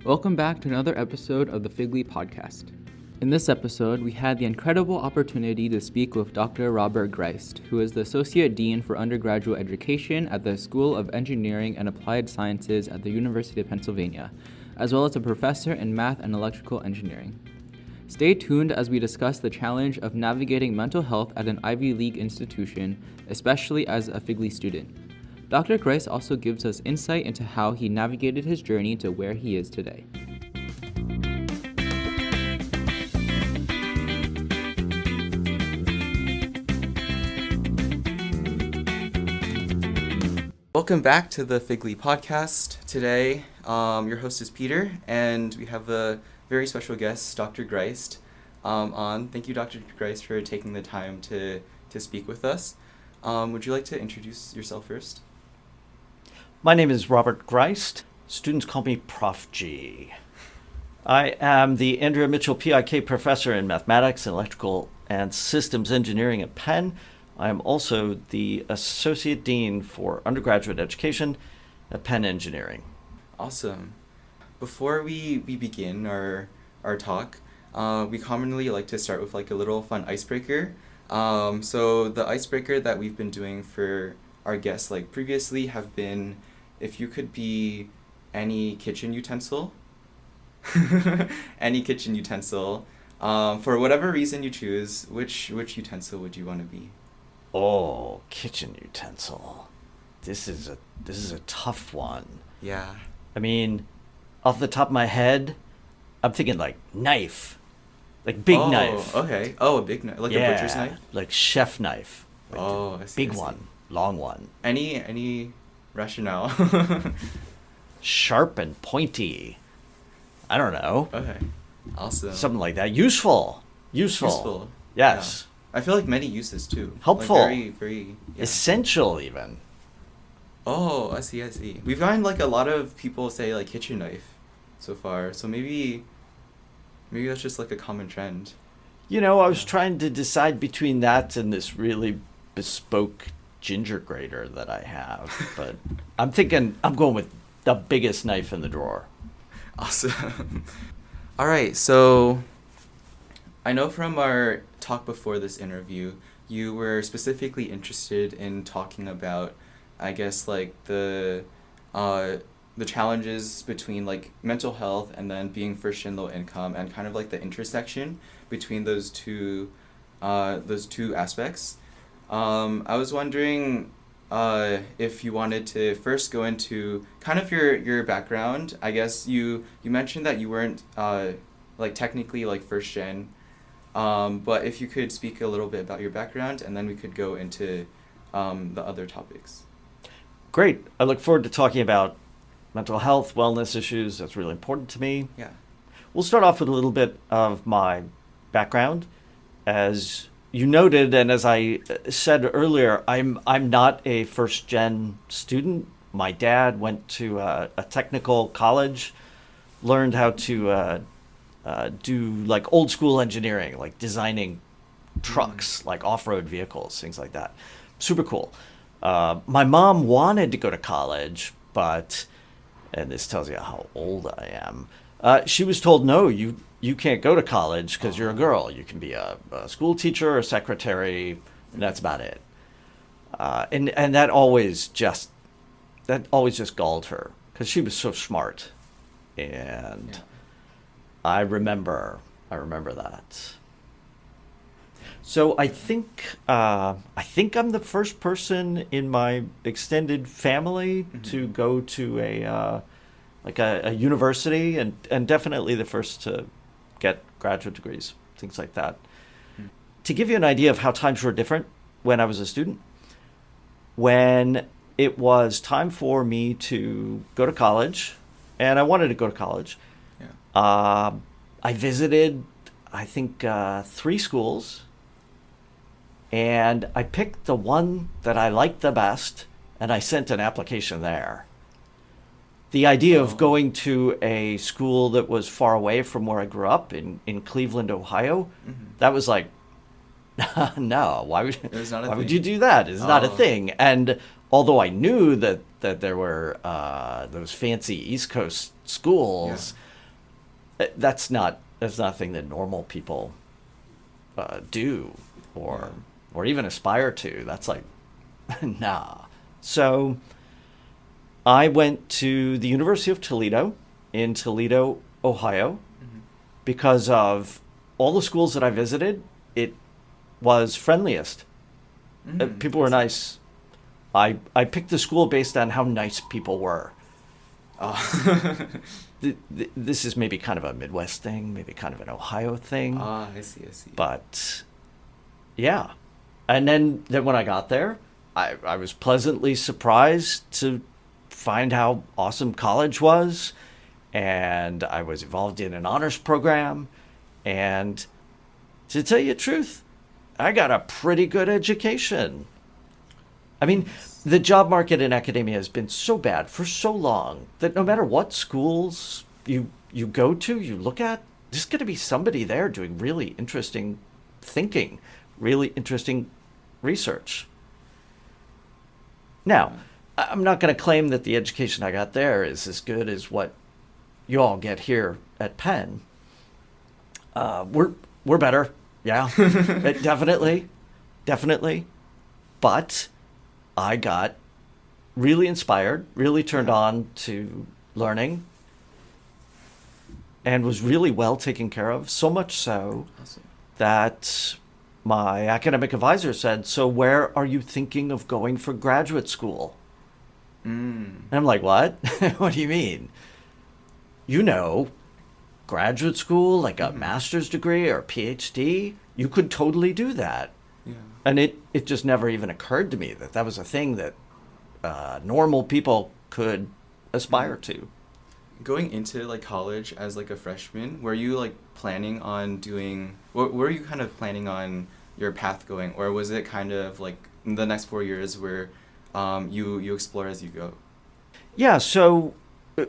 Welcome back to another episode of the FGLI podcast. In this episode, we had the incredible opportunity to speak with Dr. Robert Ghrist, who is the Associate Dean for Undergraduate Education at the School of Engineering and Applied Sciences at the University of Pennsylvania, as well as a professor in math and electrical engineering. Stay tuned as we discuss the challenge of navigating mental health at an Ivy League institution, especially as a FGLI student. Dr. Ghrist also gives us insight into how he navigated his journey to where he is today. Welcome back to the FGLI podcast. Today, your host is Peter, and we have a very special guest, Dr. Ghrist, on. Thank you, Dr. Ghrist, for taking the time to speak with us. Would you like to introduce yourself first? My name is Robert Ghrist. Students call me Prof. G. I am the Andrea Mitchell PIK Professor in Mathematics and Electrical and Systems Engineering at Penn. I am also the Associate Dean for Undergraduate Education at Penn Engineering. Awesome. Before we begin our talk, we commonly like to start with like a little fun icebreaker. So the icebreaker that we've been doing for our guests like previously have been, if you could be any kitchen utensil, any kitchen utensil, for whatever reason you choose, which utensil would you want to be? Oh, kitchen utensil. This is a tough one. Yeah. I mean, off the top of my head, I'm thinking like knife, like big knife. Okay. Oh, a big knife, like a butcher's knife. Like chef knife. Like I see. Big one, long one. Any rationale? Sharp and pointy. I don't know. Okay. Awesome. Something like that. Useful. Useful. Yes. Yeah. I feel like many uses too. Helpful. Like very. Yeah. Essential even. Oh, I see. We've gotten like a lot of people say like kitchen knife so far. So maybe that's just like a common trend. You know, I was trying to decide between that and this really bespoke ginger grater that I have, but I'm going with the biggest knife in the drawer. Awesome. All right, so I know from our talk before this interview, you were specifically interested in talking about, I guess, like the challenges between like mental health and then being first gen low income, and kind of like the intersection between those two aspects. I was wondering if you wanted to first go into kind of your background. I guess you mentioned that you weren't like technically like first gen, but if you could speak a little bit about your background, and then we could go into the other topics. Great. I look forward to talking about mental health, wellness issues. That's really important to me. Yeah. We'll start off with a little bit of my background. As you noted, and as I said earlier, I'm not a first-gen student. My dad went to a technical college, learned how to do like old school engineering, like designing trucks, like off-road vehicles, things like that. Super cool. My mom wanted to go to college, but, and this tells you how old I am, she was told, no, you can't go to college because you're a girl. You can be a school teacher or a secretary, and that's about it. And that always just galled her because she was so smart. And yeah. I remember that. So I think I'm the first person in my extended family to go to a university, and definitely the first to get graduate degrees, things like that. To give you an idea of how times were different when I was a student, when it was time for me to go to college, and I wanted to go to college, I visited, I think, 3 schools. And I picked the one that I liked the best, and I sent an application there. The idea of going to a school that was far away from where I grew up in Cleveland, Ohio, that was like, no, why would you do that? It's not a thing. And although I knew that there were those fancy East Coast schools, that's not a thing that normal people do or even aspire to. That's like, nah. So I went to the University of Toledo in Toledo, Ohio, because of all the schools that I visited. It was friendliest. People were nice. I picked the school based on how nice people were. This is maybe kind of a Midwest thing, maybe kind of an Ohio thing. I see. But yeah. And then when I got there, I was pleasantly surprised to find how awesome college was. And I was involved in an honors program. And to tell you the truth, I got a pretty good education. I mean, the job market in academia has been so bad for so long that no matter what schools you go to, you look at, there's going to be somebody there doing really interesting thinking, really interesting research. Now, I'm not going to claim that the education I got there is as good as what you all get here at Penn. We're better, yeah, definitely. But I got really inspired, really turned on to learning, and was really well taken care of. So much so that my academic advisor said, "So where are you thinking of going for graduate school?" And I'm like, "What? What do you mean?" Graduate school, like a master's degree or a Ph.D., you could totally do that. Yeah. And it just never even occurred to me that was a thing that normal people could aspire to. Going into like college as like a freshman, were you like planning on doing, were you kind of planning on your path going, or was it kind of like in the next 4 years where you explore as you go? Yeah, so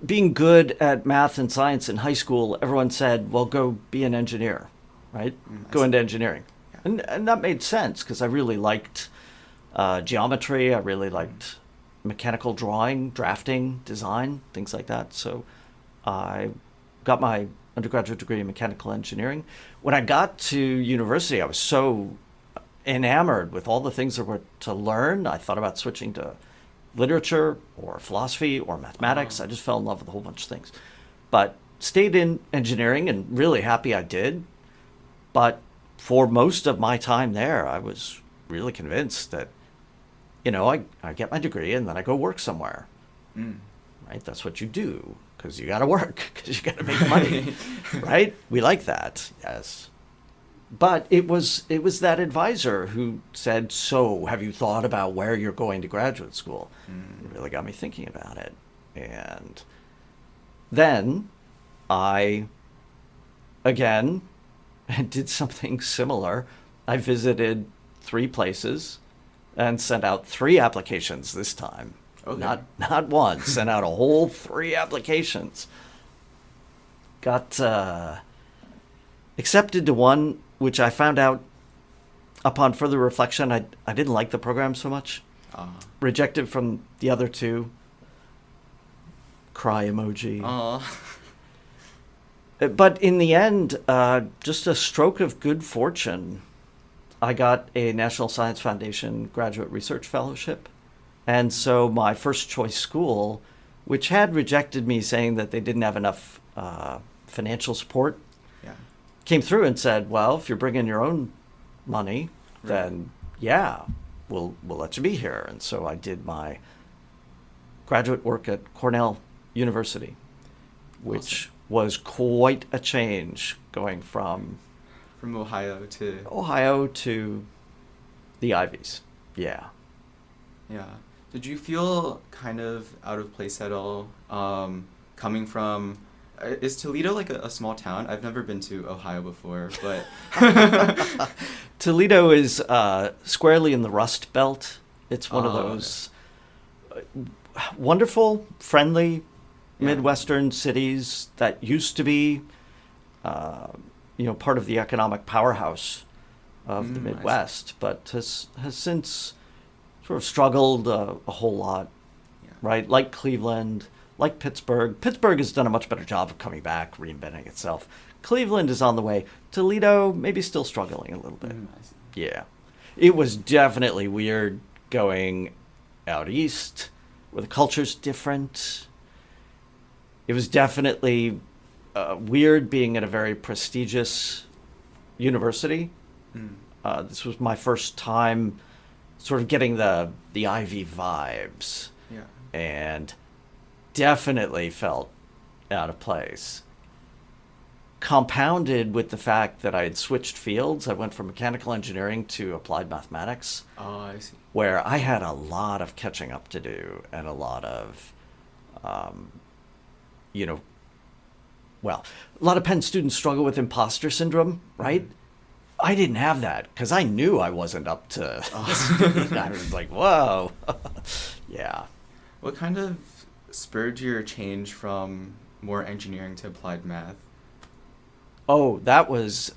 being good at math and science in high school, everyone said, well, go be an engineer, right? Go into engineering. Yeah. And that made sense because I really liked geometry. I really liked mechanical drawing, drafting, design, things like that. So I got my undergraduate degree in mechanical engineering. When I got to university, I was so enamored with all the things there were to learn. I thought about switching to literature or philosophy or mathematics. I just fell in love with a whole bunch of things. But stayed in engineering and really happy I did. But for most of my time there, I was really convinced that, I get my degree and then I go work somewhere. Right? That's what you do because you got to work, because you got to make money. Right? We like that. Yes. But it was that advisor who said, so have you thought about where you're going to graduate school? It really got me thinking about it. And then I, again, did something similar. I visited 3 places and sent out 3 applications this time. Okay. Not one, sent out a whole 3 applications. Got accepted to one, which I found out upon further reflection, I didn't like the program so much. Rejected from the other 2. Cry emoji. But in the end, just a stroke of good fortune, I got a National Science Foundation Graduate Research Fellowship. And so my first choice school, which had rejected me saying that they didn't have enough financial support, came through and said, well, if you're bringing your own money, then we'll let you be here. And so I did my graduate work at Cornell University, which was quite a change going from Ohio to the Ivies. Yeah. Did you feel kind of out of place at all coming from... Is Toledo like a small town? I've never been to Ohio before, but... Toledo is squarely in the Rust Belt. It's one of those wonderful, friendly Midwestern cities that used to be, part of the economic powerhouse of the Midwest, but has since sort of struggled a whole lot, Yeah. right? Like Cleveland, like Pittsburgh. Pittsburgh has done a much better job of coming back, reinventing itself. Cleveland is on the way. Toledo, maybe still struggling a little bit. I see. Yeah. It was definitely weird going out east where the culture's different. It was definitely weird being at a very prestigious university. This was my first time sort of getting the Ivy vibes, Yeah. and definitely felt out of place. Compounded with the fact that I had switched fields. I went from mechanical engineering to applied mathematics, Oh, I see. where I had a lot of catching up to do and a lot of, a lot of Penn students struggle with imposter syndrome, right? I didn't have that because I knew I wasn't up to. I was like, whoa, yeah. What kind of spurred your change from more engineering to applied math? Oh, that was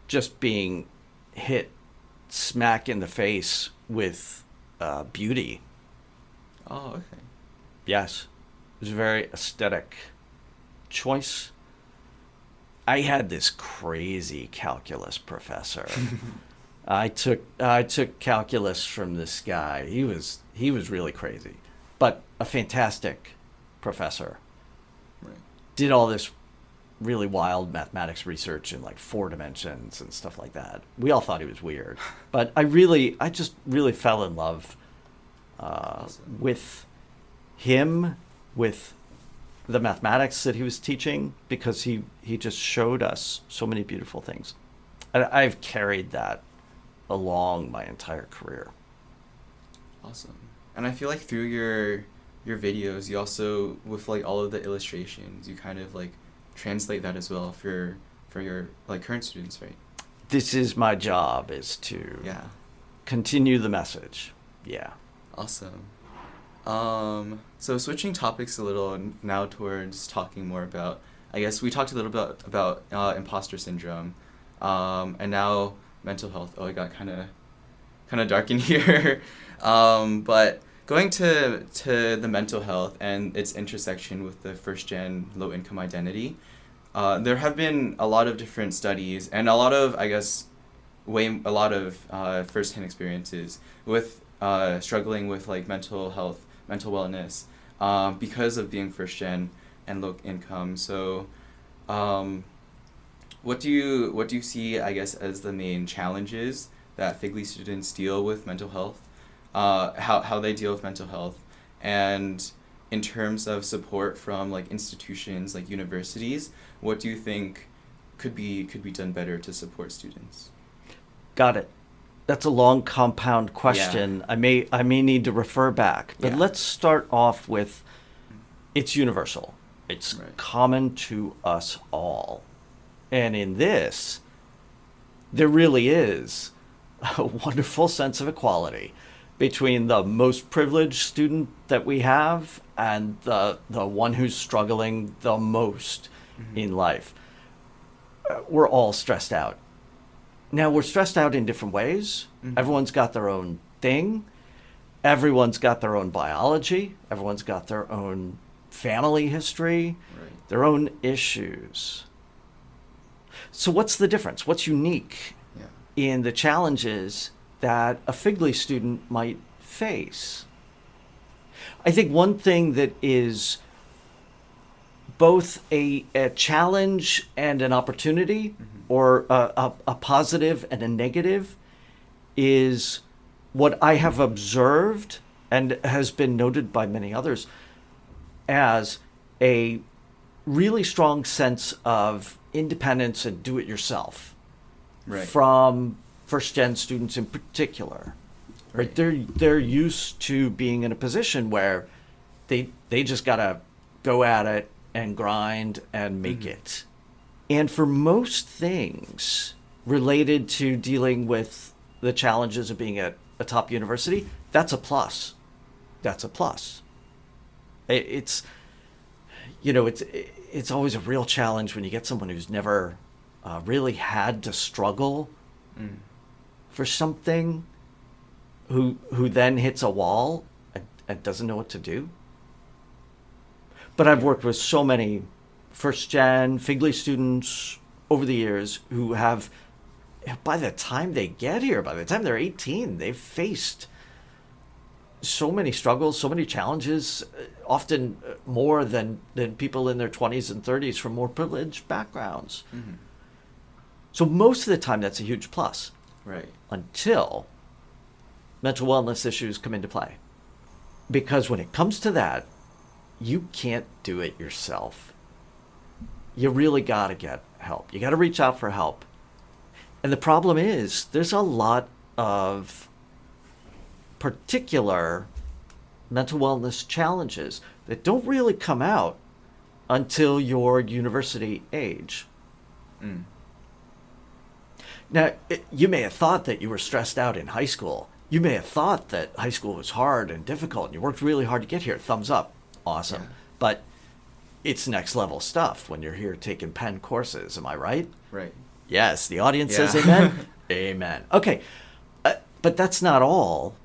just being hit smack in the face with beauty. Oh, okay. Yes, it was a very aesthetic choice. I had this crazy calculus professor. I took calculus from this guy. He was really crazy, but a fantastic professor. Right. Did all this really wild mathematics research in like 4 dimensions and stuff like that. We all thought he was weird, but I just really fell in love Awesome. with him, with the mathematics that he was teaching, because he just showed us so many beautiful things. And I've carried that along my entire career. Awesome. And I feel like through your videos, you also, with like all of the illustrations, you kind of like translate that as well for your like current students, right? This is my job, is to Yeah. continue the message. Yeah. Awesome. So switching topics a little now towards talking more about, I guess we talked a little bit about imposter syndrome, and now mental health. Oh, it got kind of dark in here. But going to the mental health and its intersection with the first gen low income identity, there have been a lot of different studies and a lot of, I guess, a lot of first-hand experiences with struggling with like mental health, mental wellness, because of being first gen and low income. So, what do you see, I guess, as the main challenges that FGLI students deal with mental health, how they deal with mental health, and in terms of support from like institutions like universities, what do you think could be done better to support students? Got it. That's a long compound question. Yeah. I may need to refer back, but Yeah. let's start off with it's universal. It's Right. common to us all. And in this, there really is a wonderful sense of equality between the most privileged student that we have and the one who's struggling the most in life. We're all stressed out. Now, we're stressed out in different ways. Everyone's got their own thing. Everyone's got their own biology. Everyone's got their own family history, Right. their own issues. So what's the difference? What's unique Yeah. in the challenges that a FGLI student might face? I think one thing that is both a challenge and an opportunity, or a positive and a negative, is what I have observed and has been noted by many others as a really strong sense of independence and do-it-yourself Right. from first-gen students in particular. Right? They're used to being in a position where they just gotta go at it and grind and make it. And for most things related to dealing with the challenges of being at a top university, that's a plus. That's a plus. It's always a real challenge when you get someone who's never really had to struggle for something who then hits a wall and doesn't know what to do. But I've worked with so many first-gen FGLI students over the years who have, by the time they get here, by the time they're 18, they've faced so many struggles, so many challenges, often more than people in their 20s and 30s from more privileged backgrounds. Mm-hmm. So most of the time, that's a huge plus. Right. Until mental wellness issues come into play. Because when it comes to that, you can't do it yourself. You really got to get help. You got to reach out for help. And the problem is, there's a lot of particular mental wellness challenges that don't really come out until your university age. Mm. Now, you may have thought that you were stressed out in high school. You may have thought that high school was hard and difficult and you worked really hard to get here. Thumbs up. Awesome. Yeah. But it's next level stuff when you're here taking Penn courses. Am I right? Right. Yes. The audience says amen. Amen. Okay. But that's not all.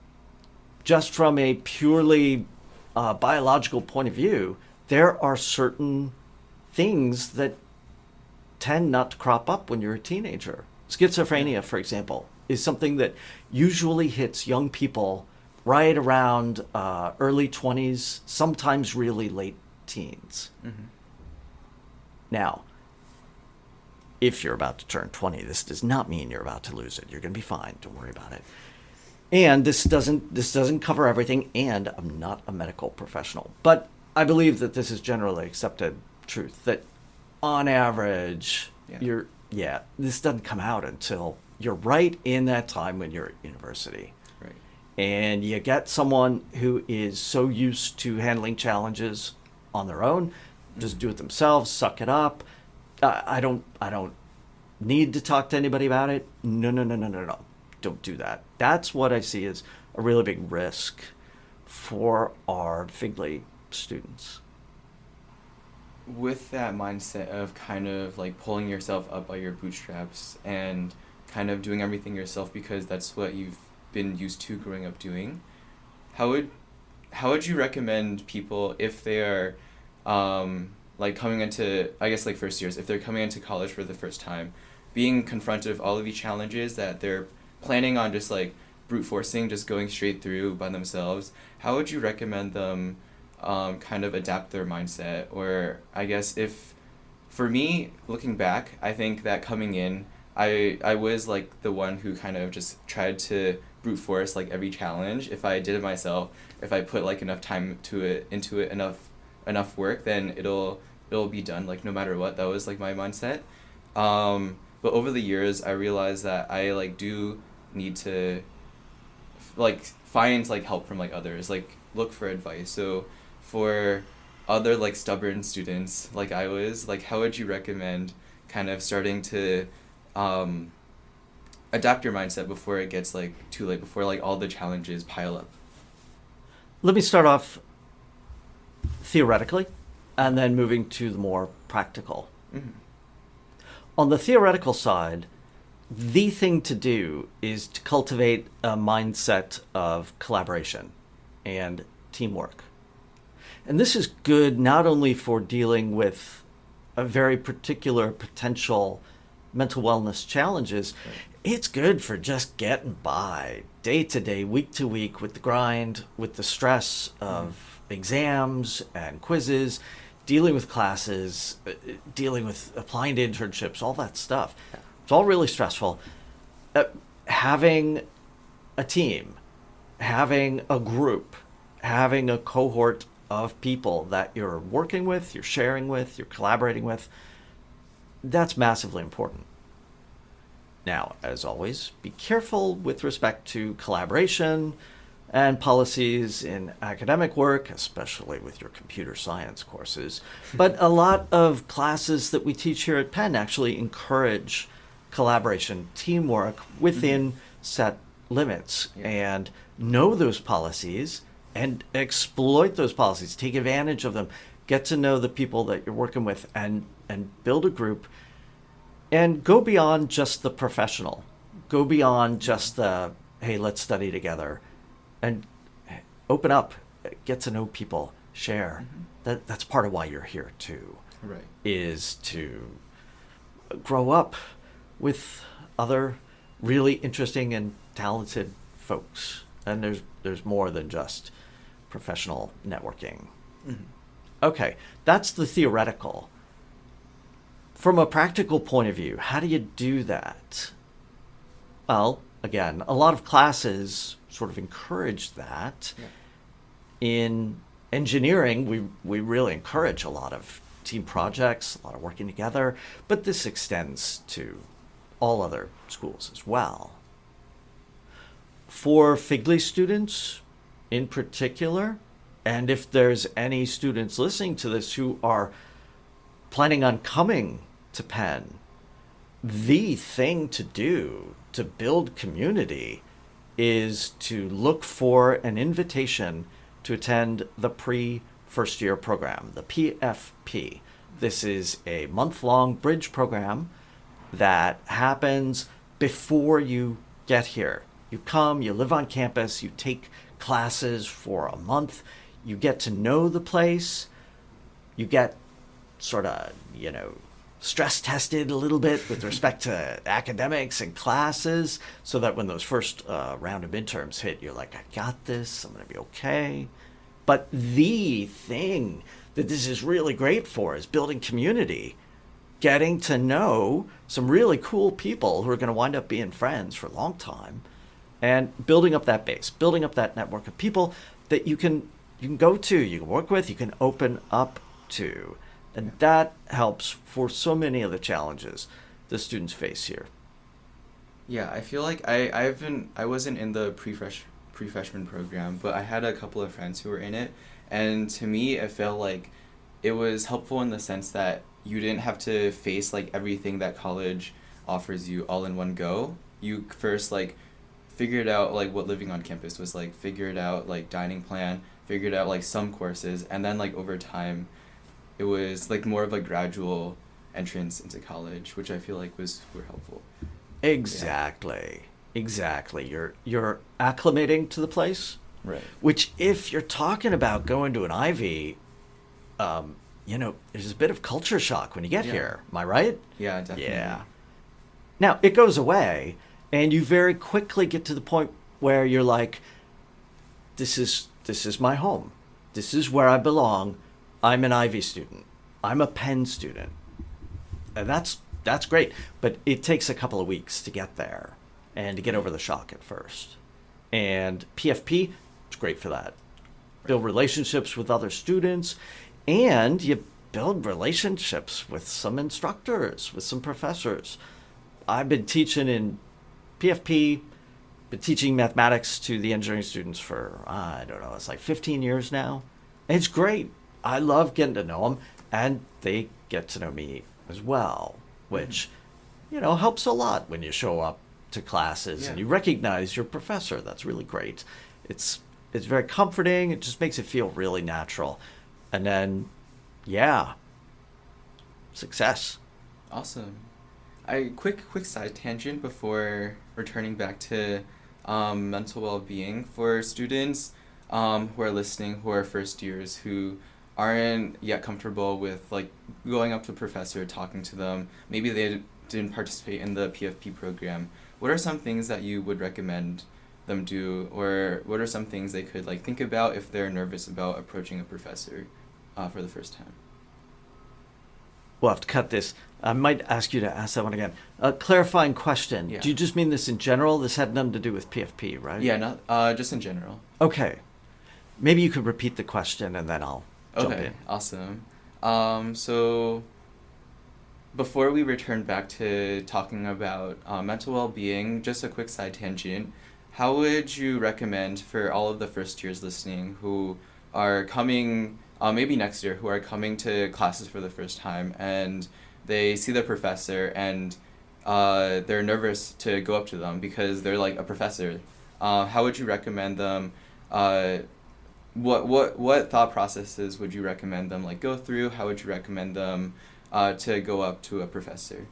Just from a purely biological point of view, there are certain things that tend not to crop up when you're a teenager. Schizophrenia, for example, is something that usually hits young people right around early 20s, sometimes really late teens. Mm-hmm. Now, if you're about to turn 20, this does not mean you're about to lose it. You're going to be fine. Don't worry about it. And this doesn't cover everything, and I'm not a medical professional. But I believe that this is generally accepted truth, that on average, this doesn't come out until you're right in that time when you're at university. Right. And you get someone who is so used to handling challenges on their own, just do it themselves, suck it up. I don't need to talk to anybody about it. No. Don't do that. That's what I see as a really big risk for our FGLI students. With that mindset of kind of like pulling yourself up by your bootstraps and kind of doing everything yourself because that's what you've been used to growing up doing, how would you recommend people if they are like coming into, I guess, like first years, if they're coming into college for the first time, being confronted with all of these challenges that they're planning on just like brute forcing, just going straight through by themselves, how would you recommend them kind of adapt their mindset? Or I guess if, for me, looking back, I think that coming in, I was like the one who kind of just tried to brute force like every challenge. If I did it myself, if I put like enough time into it, enough work, then it'll be done, like no matter what. That was like my mindset. But over the years, I realized that I like do need to like find like help from like others, like look for advice. So for other like stubborn students like I was, like how would you recommend kind of starting to adapt your mindset before it gets like too late, before like all the challenges pile up? Let me start off theoretically and then moving to the more practical. Mm-hmm. On the theoretical side, the thing to do is to cultivate a mindset of collaboration and teamwork. And this is good not only for dealing with a very particular potential mental wellness challenges, right. It's good for just getting by day to day, week to week with the grind, with the stress of exams and quizzes, dealing with classes, dealing with applying to internships, all that stuff. Yeah. It's all really stressful. Having a team, having a group, having a cohort of people that you're working with, you're sharing with, you're collaborating with, that's massively important. Now, as always, be careful with respect to collaboration and policies in academic work, especially with your computer science courses. But a lot of classes that we teach here at Penn actually encourage collaboration, teamwork within set limits, and know those policies and exploit those policies, take advantage of them, get to know the people that you're working with, and build a group, and go beyond just the professional. Go beyond just the, hey, let's study together. and open up, get to know people, share. That's part of why you're here too. Right. Is to grow up with other really interesting and talented folks. And there's more than just professional networking. Okay, that's the theoretical. From a practical point of view, how do you do that? Well, again, a lot of classes sort of encourage that. Yeah. In engineering, we really encourage a lot of team projects, a lot of working together, but this extends to all other schools as well. For FGLI students in particular, and if there's any students listening to this who are planning on coming to Penn, the thing to do to build community is to look for an invitation to attend the pre-first year program, the PFP. This is a month-long bridge program that happens before you get here. You come, you live on campus, you take classes for a month, you get to know the place, you get sort of, stress tested a little bit with respect to academics and classes, so that when those first round of midterms hit, you're like, I got this, I'm going to be okay. But the thing that this is really great for is building community, getting to know some really cool people who are going to wind up being friends for a long time, and building up that base, building up that network of people that you can go to, you can work with, you can open up to. And that helps for so many of the challenges the students face here. Yeah, I feel like I wasn't in the pre-freshman program, but I had a couple of friends who were in it, and to me it felt like it was helpful in the sense that you didn't have to face like everything that college offers you all in one go. You first like figured out like what living on campus was like, figured out like dining plan, figured out like some courses, and then like over time it was like more of a gradual entrance into college, which I feel like was super helpful. Exactly. Yeah. Exactly. You're acclimating to the place. Right. Which, if you're talking about going to an Ivy, there's a bit of culture shock when you get here. Am I right? Yeah, definitely. Yeah. Now, it goes away, and you very quickly get to the point where you're like, this is my home. This is where I belong. I'm an Ivy student. I'm a Penn student. And that's great. But it takes a couple of weeks to get there and to get over the shock at first. And PFP, it's great for that. Build relationships with other students, and you build relationships with some instructors, with some professors. I've been teaching in PFP, been teaching mathematics to the engineering students for, it's like 15 years now. And it's great. I love getting to know them, and they get to know me as well, which, helps a lot when you show up to classes and you recognize your professor. That's really great. It's very comforting. It just makes it feel really natural. And then, success. Awesome. Quick side tangent before returning back to mental well-being for students who are listening, who are first years, who aren't yet comfortable with like going up to a professor, talking to them. Maybe they didn't participate in the PFP program. What are some things that you would recommend them do, or what are some things they could like think about if they're nervous about approaching a professor for the first time? We'll have to cut this. I might ask you to ask that one again. A clarifying question. Yeah. Do you just mean this in general? This had nothing to do with PFP, right? Yeah, not just in general. Okay. Maybe you could repeat the question and then I'll jump in. Awesome. So before we return back to talking about mental well-being, just a quick side tangent. How would you recommend for all of the first years listening who are coming, maybe next year, who are coming to classes for the first time and they see the professor and they're nervous to go up to them because they're like a professor? How would you recommend them? What thought processes would you recommend them like go through? How would you recommend them to go up to a professor?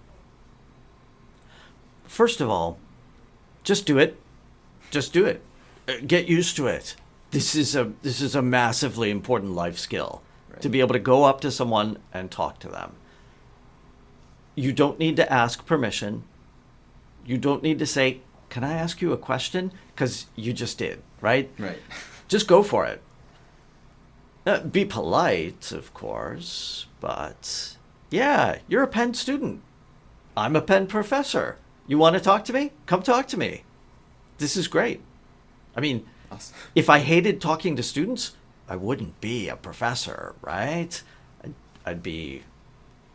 First of all, just do it. Just do it. get used to it. This is a massively important life skill, Right. to be able to go up to someone and talk to them. You don't need to ask permission. You don't need to say, "Can I ask you a question?" Because you just did, right? Right. Just go for it. Be polite, of course, but yeah, you're a Penn student. I'm a Penn professor. You want to talk to me? Come talk to me. This is great. I mean, Awesome. if I hated talking to students, I wouldn't be a professor, right? I'd be,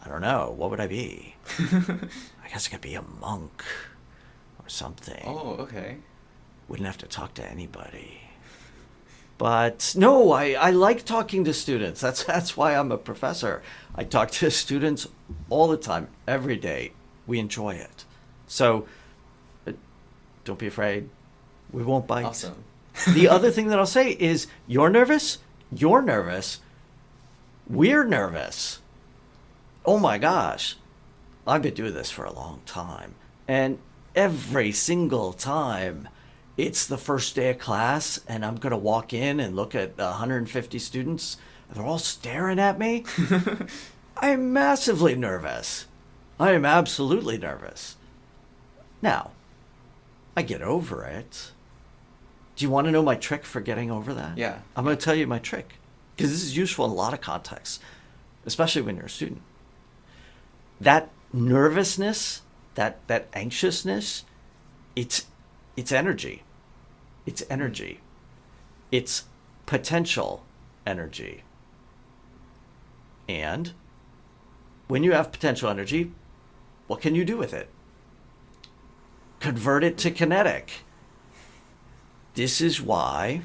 I don't know, what would I be? I guess I could be a monk or something. Oh, okay. Wouldn't have to talk to anybody. But no, I like talking to students. That's why I'm a professor. I talk to students all the time, every day. We enjoy it. So don't be afraid. We won't bite. Awesome. The other thing that I'll say is, you're nervous, we're nervous. Oh my gosh. I've been doing this for a long time. And every single time it's the first day of class and I'm going to walk in and look at 150 students and they're all staring at me, I'm massively nervous. I am absolutely nervous. Now, I get over it. Do you want to know my trick for getting over that? Yeah. I'm going to tell you my trick, because this is useful in a lot of contexts, especially when you're a student. That nervousness, that anxiousness, it's energy. It's energy. It's potential energy. And when you have potential energy, what can you do with it? Convert it to kinetic. This is why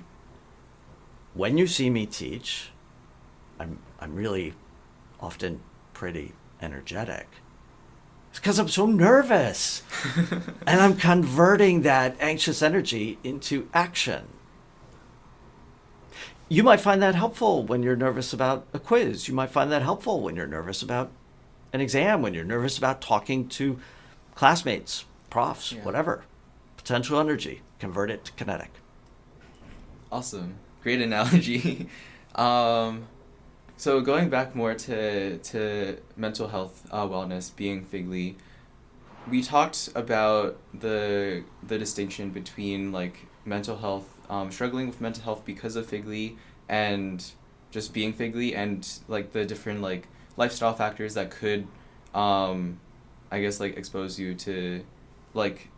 when you see me teach, I'm really often pretty energetic. It's because I'm so nervous. And I'm converting that anxious energy into action. You might find that helpful when you're nervous about a quiz. You might find that helpful when you're nervous about an exam, when you're nervous about talking to classmates, profs, whatever. Potential energy, convert it to kinetic. Awesome. Great analogy. So going back more to mental health wellness being FGLI, we talked about the distinction between like mental health, struggling with mental health because of FGLI and just being FGLI, and like the different like lifestyle factors that could I guess like expose you to like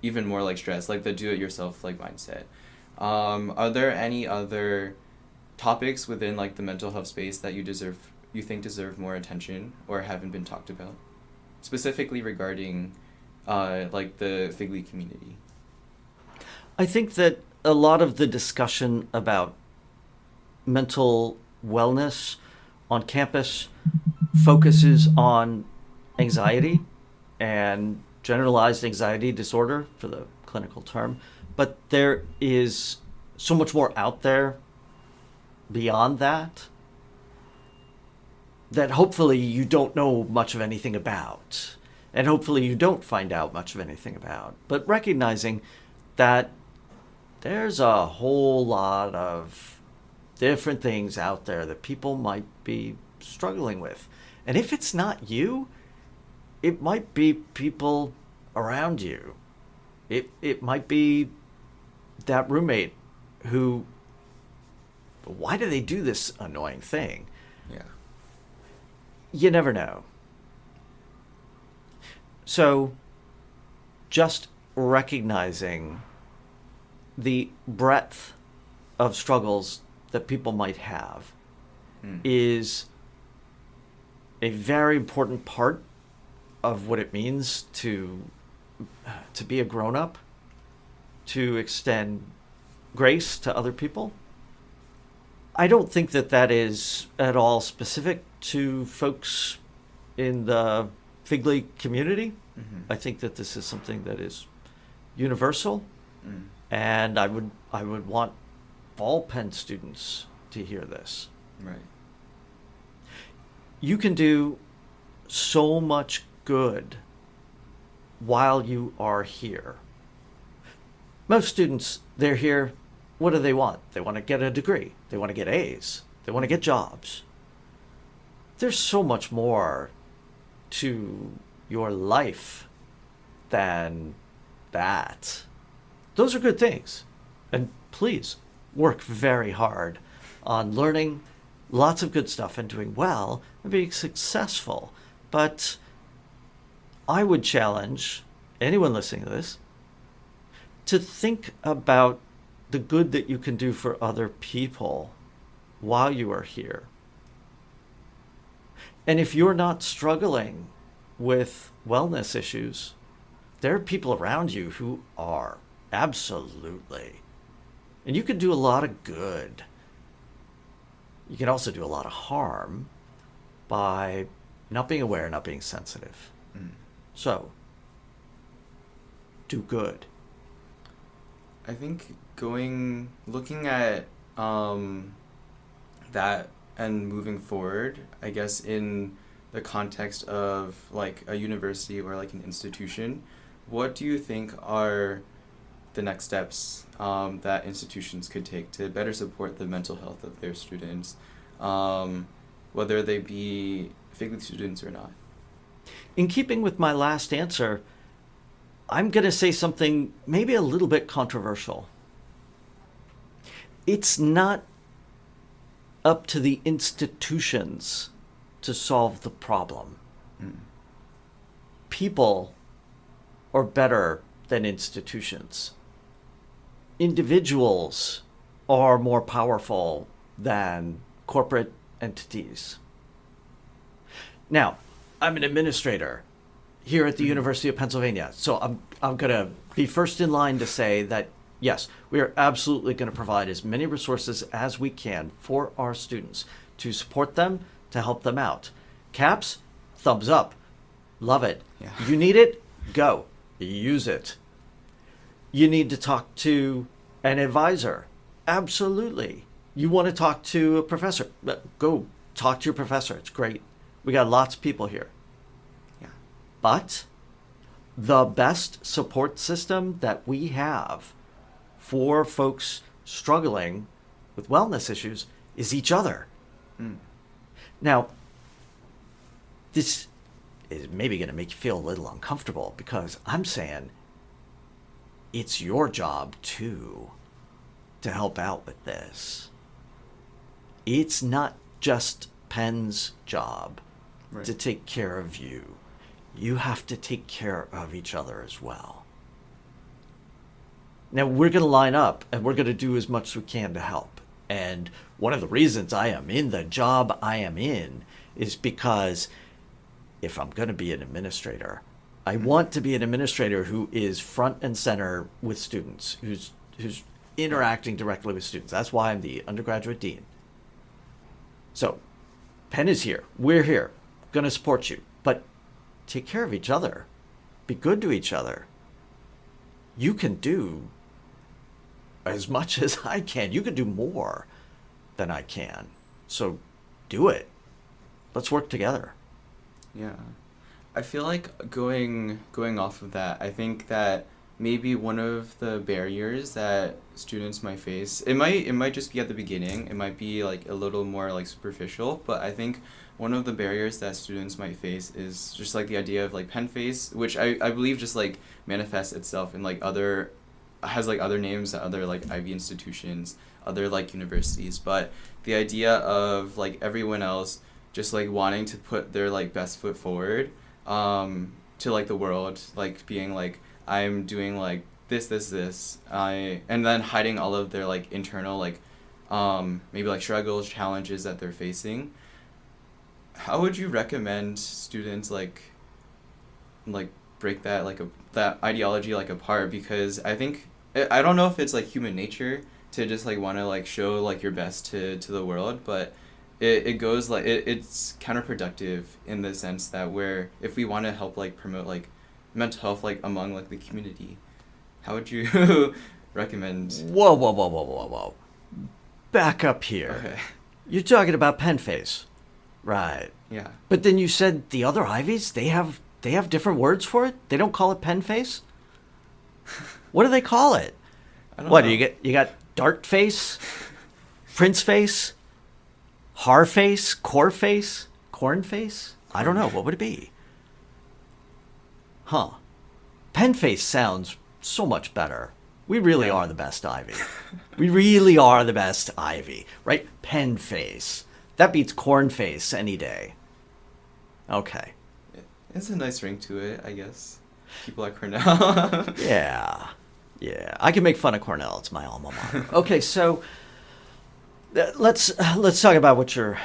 even more like stress, like the do-it-yourself like mindset. Are there any other topics within like the mental health space that you think deserve more attention or haven't been talked about, specifically regarding like the FGLI community? I think that a lot of the discussion about mental wellness on campus focuses on anxiety and generalized anxiety disorder, for the clinical term, but there is so much more out there beyond that hopefully you don't know much of anything about, and hopefully you don't find out much of anything about, but recognizing that there's a whole lot of different things out there that people might be struggling with. And if it's not you, it might be people around you. It might be that roommate who, why do they do this annoying thing? Yeah. You never know. So just recognizing the breadth of struggles that people might have is a very important part of what it means to be a grown-up, to extend grace to other people. I don't think that is at all specific to folks in the FGLI community. I think that this is something that is universal, and I would want all Penn students to hear this. Right. You can do so much good while you are here. Most students, they're here what do they want? They want to get a degree. They want to get A's. They want to get jobs. There's so much more to your life than that. Those are good things. And please work very hard on learning lots of good stuff and doing well and being successful. But I would challenge anyone listening to this to think about the good that you can do for other people while you are here. And if you're not struggling with wellness issues, there are people around you who are, absolutely. And you can do a lot of good. You can also do a lot of harm by not being aware, not being sensitive. So, do good. I think looking at that and moving forward, I guess in the context of like a university or like an institution, what do you think are the next steps that institutions could take to better support the mental health of their students, whether they be FGLI students or not? In keeping with my last answer, I'm going to say something maybe a little bit controversial. It's not up to the institutions to solve the problem. People are better than institutions. Individuals are more powerful than corporate entities. Now, I'm an administrator here at the University of Pennsylvania, so I'm going to be first in line to say that, yes, we are absolutely going to provide as many resources as we can for our students to support them, to help them out. CAPS, thumbs up. Love it. Yeah. You need it? Go. Use it. You need to talk to an advisor? Absolutely. You want to talk to a professor? Go talk to your professor. It's great. We got lots of people here. Yeah. But the best support system that we have for folks struggling with wellness issues is each other. Now, this is maybe going to make you feel a little uncomfortable because I'm saying it's your job too to help out with this. It's not just Penn's job to take care of you. You have to take care of each other as well. Now, we're going to line up and we're going to do as much as we can to help. And one of the reasons I am in the job I am in is because if I'm going to be an administrator, I want to be an administrator who is front and center with students, who's interacting directly with students. That's why I'm the undergraduate dean. So, Penn is here. We're here. Going to support you. But take care of each other. Be good to each other. You can do as much as I can. You can do more than I can. So do it. Let's work together. Yeah. I feel like going off of that, I think that maybe one of the barriers that students might face, it might just be at the beginning, it might be like a little more like superficial, but I think one of the barriers that students might face is just like the idea of like pen face, which I believe just like manifests itself in like other names at other like Ivy institutions, other like universities, but the idea of like everyone else just like wanting to put their like best foot forward to like the world, like being like, I'm doing like this, and then hiding all of their like internal like maybe like struggles, challenges that they're facing. How would you recommend students like break that that ideology like apart? Because I think I don't know if it's like human nature to just like want to like show like your best to the world, but it goes like it's counterproductive in the sense that where if we want to help like promote like mental health like among like the community, how would you recommend? Whoa. Back up here. Okay. You're talking about pen face. Right. Yeah. But then you said the other Ivies, they have different words for it? They don't call it pen face? What do they call it? I don't What know. do you got Dart face? Prince face? Har face? Core face? Corn face? I don't know. What would it be? Huh. Penn face sounds so much better. We really are the best Ivy. We really are the best Ivy, right? Penn face. That beats corn face any day. Okay. It's a nice ring to it, I guess. People at Cornell. Yeah. I can make fun of Cornell. It's my alma mater. Okay, so let's talk about what you're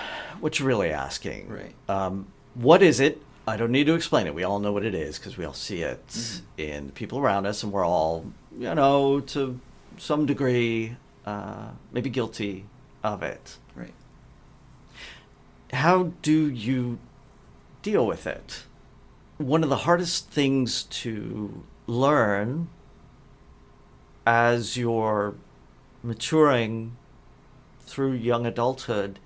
really asking. Right. What is it? I don't need to explain it. We all know what it is because we all see it in the people around us, and we're all, to some degree, maybe guilty of it. Right. How do you deal with it? One of the hardest things to learn as you're maturing through young adulthood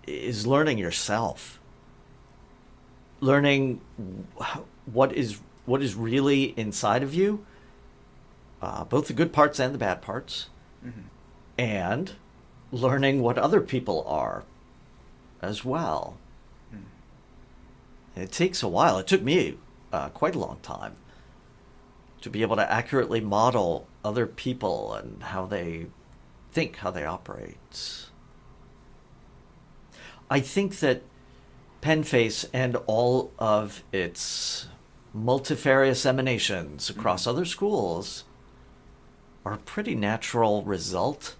is learning yourself. Learning what is really inside of you, both the good parts and the bad parts, and learning what other people are as well. And it takes a while. It took me quite a long time to be able to accurately model other people and how they think, how they operate. I think that Penn face and all of its multifarious emanations across other schools are a pretty natural result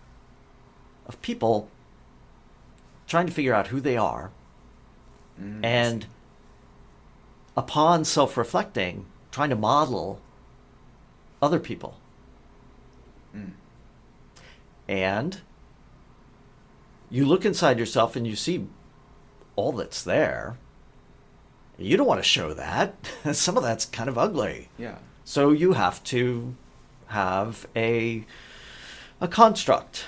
of people trying to figure out who they are and upon self-reflecting, trying to model other people. And you look inside yourself and you see all that's there. You don't want to show that. Some of that's kind of ugly. Yeah. So you have to have a construct,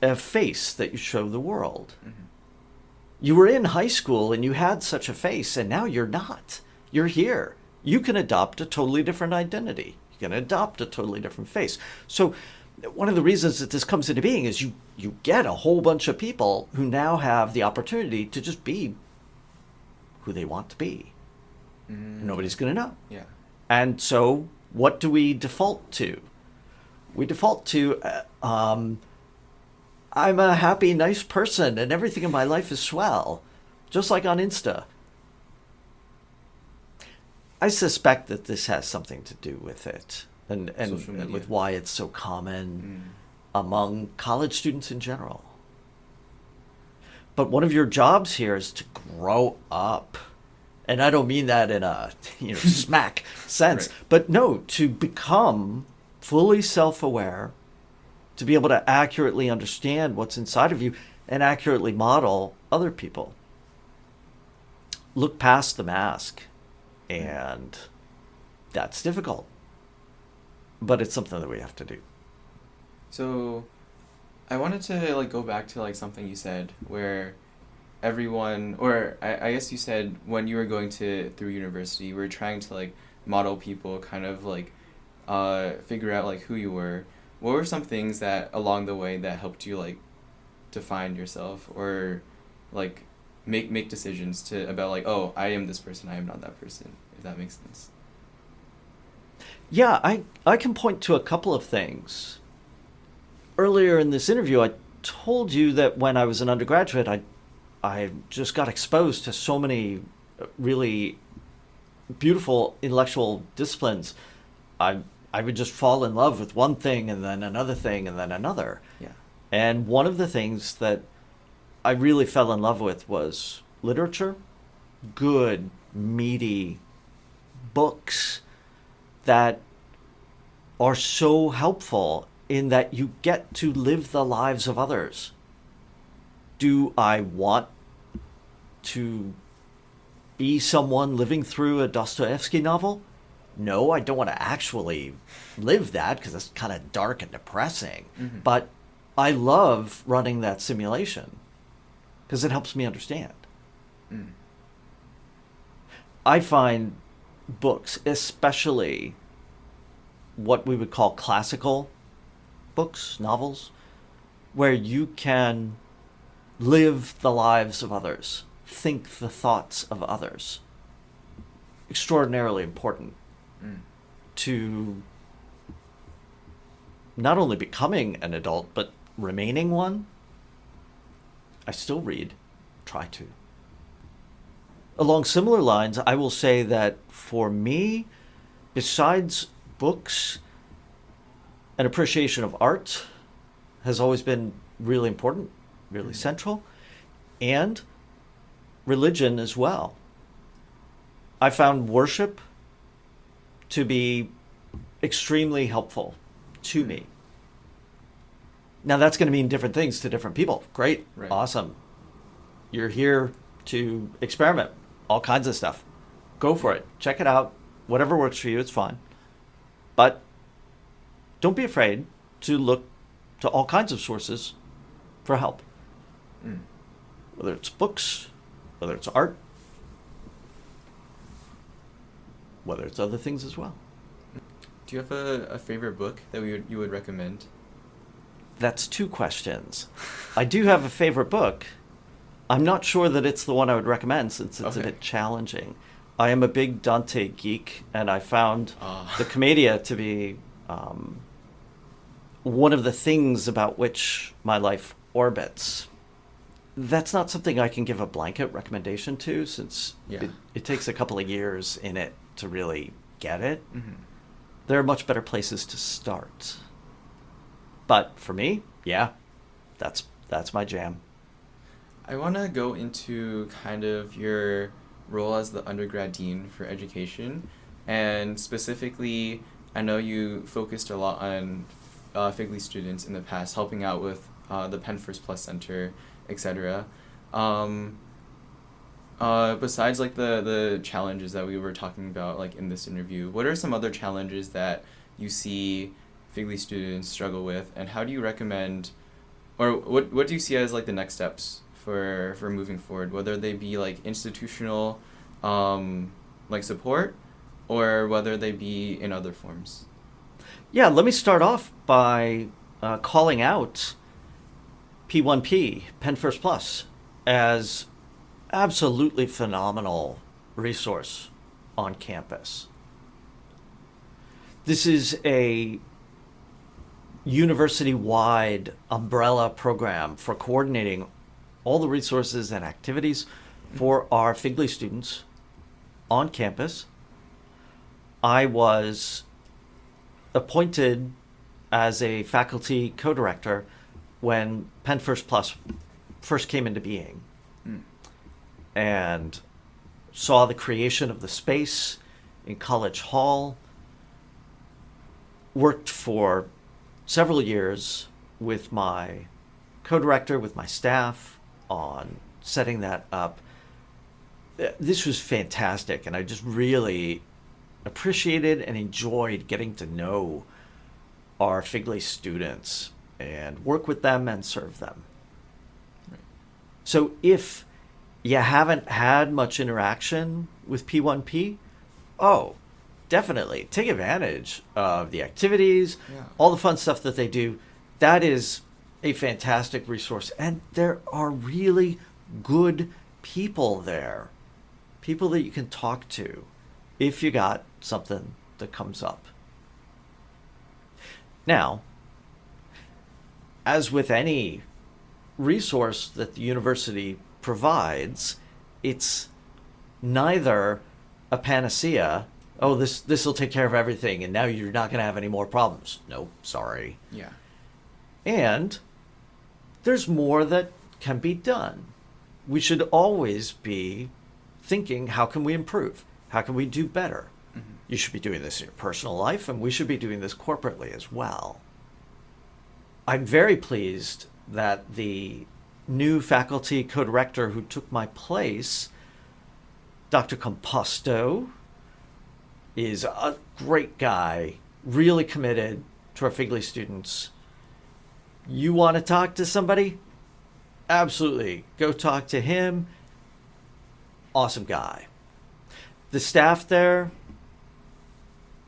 a face that you show the world. You were in high school and you had such a face, and now you're not. You're here. You can adopt a totally different identity. You can adopt a totally different face. So one of the reasons that this comes into being is you get a whole bunch of people who now have the opportunity to just be who they want to be. Nobody's going to know. Yeah. And so what do we default to? We default to, I'm a happy, nice person and everything in my life is swell, just like on Insta. I suspect that this has something to do with it and with why it's so common among college students in general. But one of your jobs here is to grow up. And I don't mean that in a smack sense, right. But no, to become fully self-aware, to be able to accurately understand what's inside of you and accurately model other people. Look past the mask. And that's difficult. But it's something that we have to do. So I wanted to go back to something you said where everyone, or I guess you said when you were going through university, you were trying to model people, kind of figure out who you were. What were some things that along the way that helped you define yourself or make decisions about oh, I am this person, I am not that person, if that makes sense? Yeah, I can point to a couple of things. Earlier in this interview, I told you that when I was an undergraduate, I just got exposed to so many really beautiful intellectual disciplines. I would just fall in love with one thing and then another thing and then another. Yeah. And one of the things that I really fell in love with was literature, good, meaty books that are so helpful in that you get to live the lives of others. Do I want to be someone living through a Dostoevsky novel? No, I don't want to actually live that because it's kind of dark and depressing. But I love running that simulation because it helps me understand. I find books, especially what we would call classical books, novels, where you can live the lives of others, think the thoughts of others. Extraordinarily important to not only becoming an adult, but remaining one. I still read, try to. Along similar lines, I will say that for me, besides books, an appreciation of art has always been really important, really central, and religion as well. I found worship to be extremely helpful to me. Now, that's going to mean different things to different people. Great. Right. Awesome. You're here to experiment. All kinds of stuff. Go for it. Check it out. Whatever works for you, it's fine. But don't be afraid to look to all kinds of sources for help. Whether it's books, whether it's art, whether it's other things as well. Do you have a favorite book that you would recommend? That's two questions. I do have a favorite book. I'm not sure that it's the one I would recommend since it's a bit challenging. I am a big Dante geek, and I found the Commedia to be one of the things about which my life orbits. That's not something I can give a blanket recommendation to, since it takes a couple of years in it to really get it. There are much better places to start. But for me, that's my jam. I want to go into kind of your role as the undergrad dean for education, and specifically, I know you focused a lot on FGLI students in the past, helping out with the Penn First Plus Center, etc. Besides like the challenges that we were talking about like in this interview, what are some other challenges that you see FGLI students struggle with, and how do you recommend, or what do you see as like the next steps for moving forward, whether they be like institutional like support, or whether they be in other forms? Yeah, let me start off by calling out P1P, Penn First Plus, as absolutely phenomenal resource on campus. This is a university-wide umbrella program for coordinating all the resources and activities for our FGLI students on campus. I was appointed as a faculty co-director when Penn First Plus first came into being, and saw the creation of the space in College Hall, worked for several years with my co-director, with my staff, on setting that up. This was fantastic, and I just really appreciated and enjoyed getting to know our FGLI students and work with them and serve them. Right. So if you haven't had much interaction with P1P, definitely take advantage of the activities, all the fun stuff that they do. That is a fantastic resource, and there are really good people there, people that you can talk to if you got something that comes up. Now, as with any resource that the university provides, it's neither a panacea, this will take care of everything and now you're not going to have any more problems. Nope, sorry. Yeah. And there's more that can be done. We should always be thinking, how can we improve? How can we do better? Mm-hmm. You should be doing this in your personal life, and we should be doing this corporately as well. I'm very pleased that the new faculty co-director who took my place, Dr. Composto, is a great guy, really committed to our FGLI students. You want to talk to somebody? Absolutely. Go talk to him. Awesome guy. The staff there,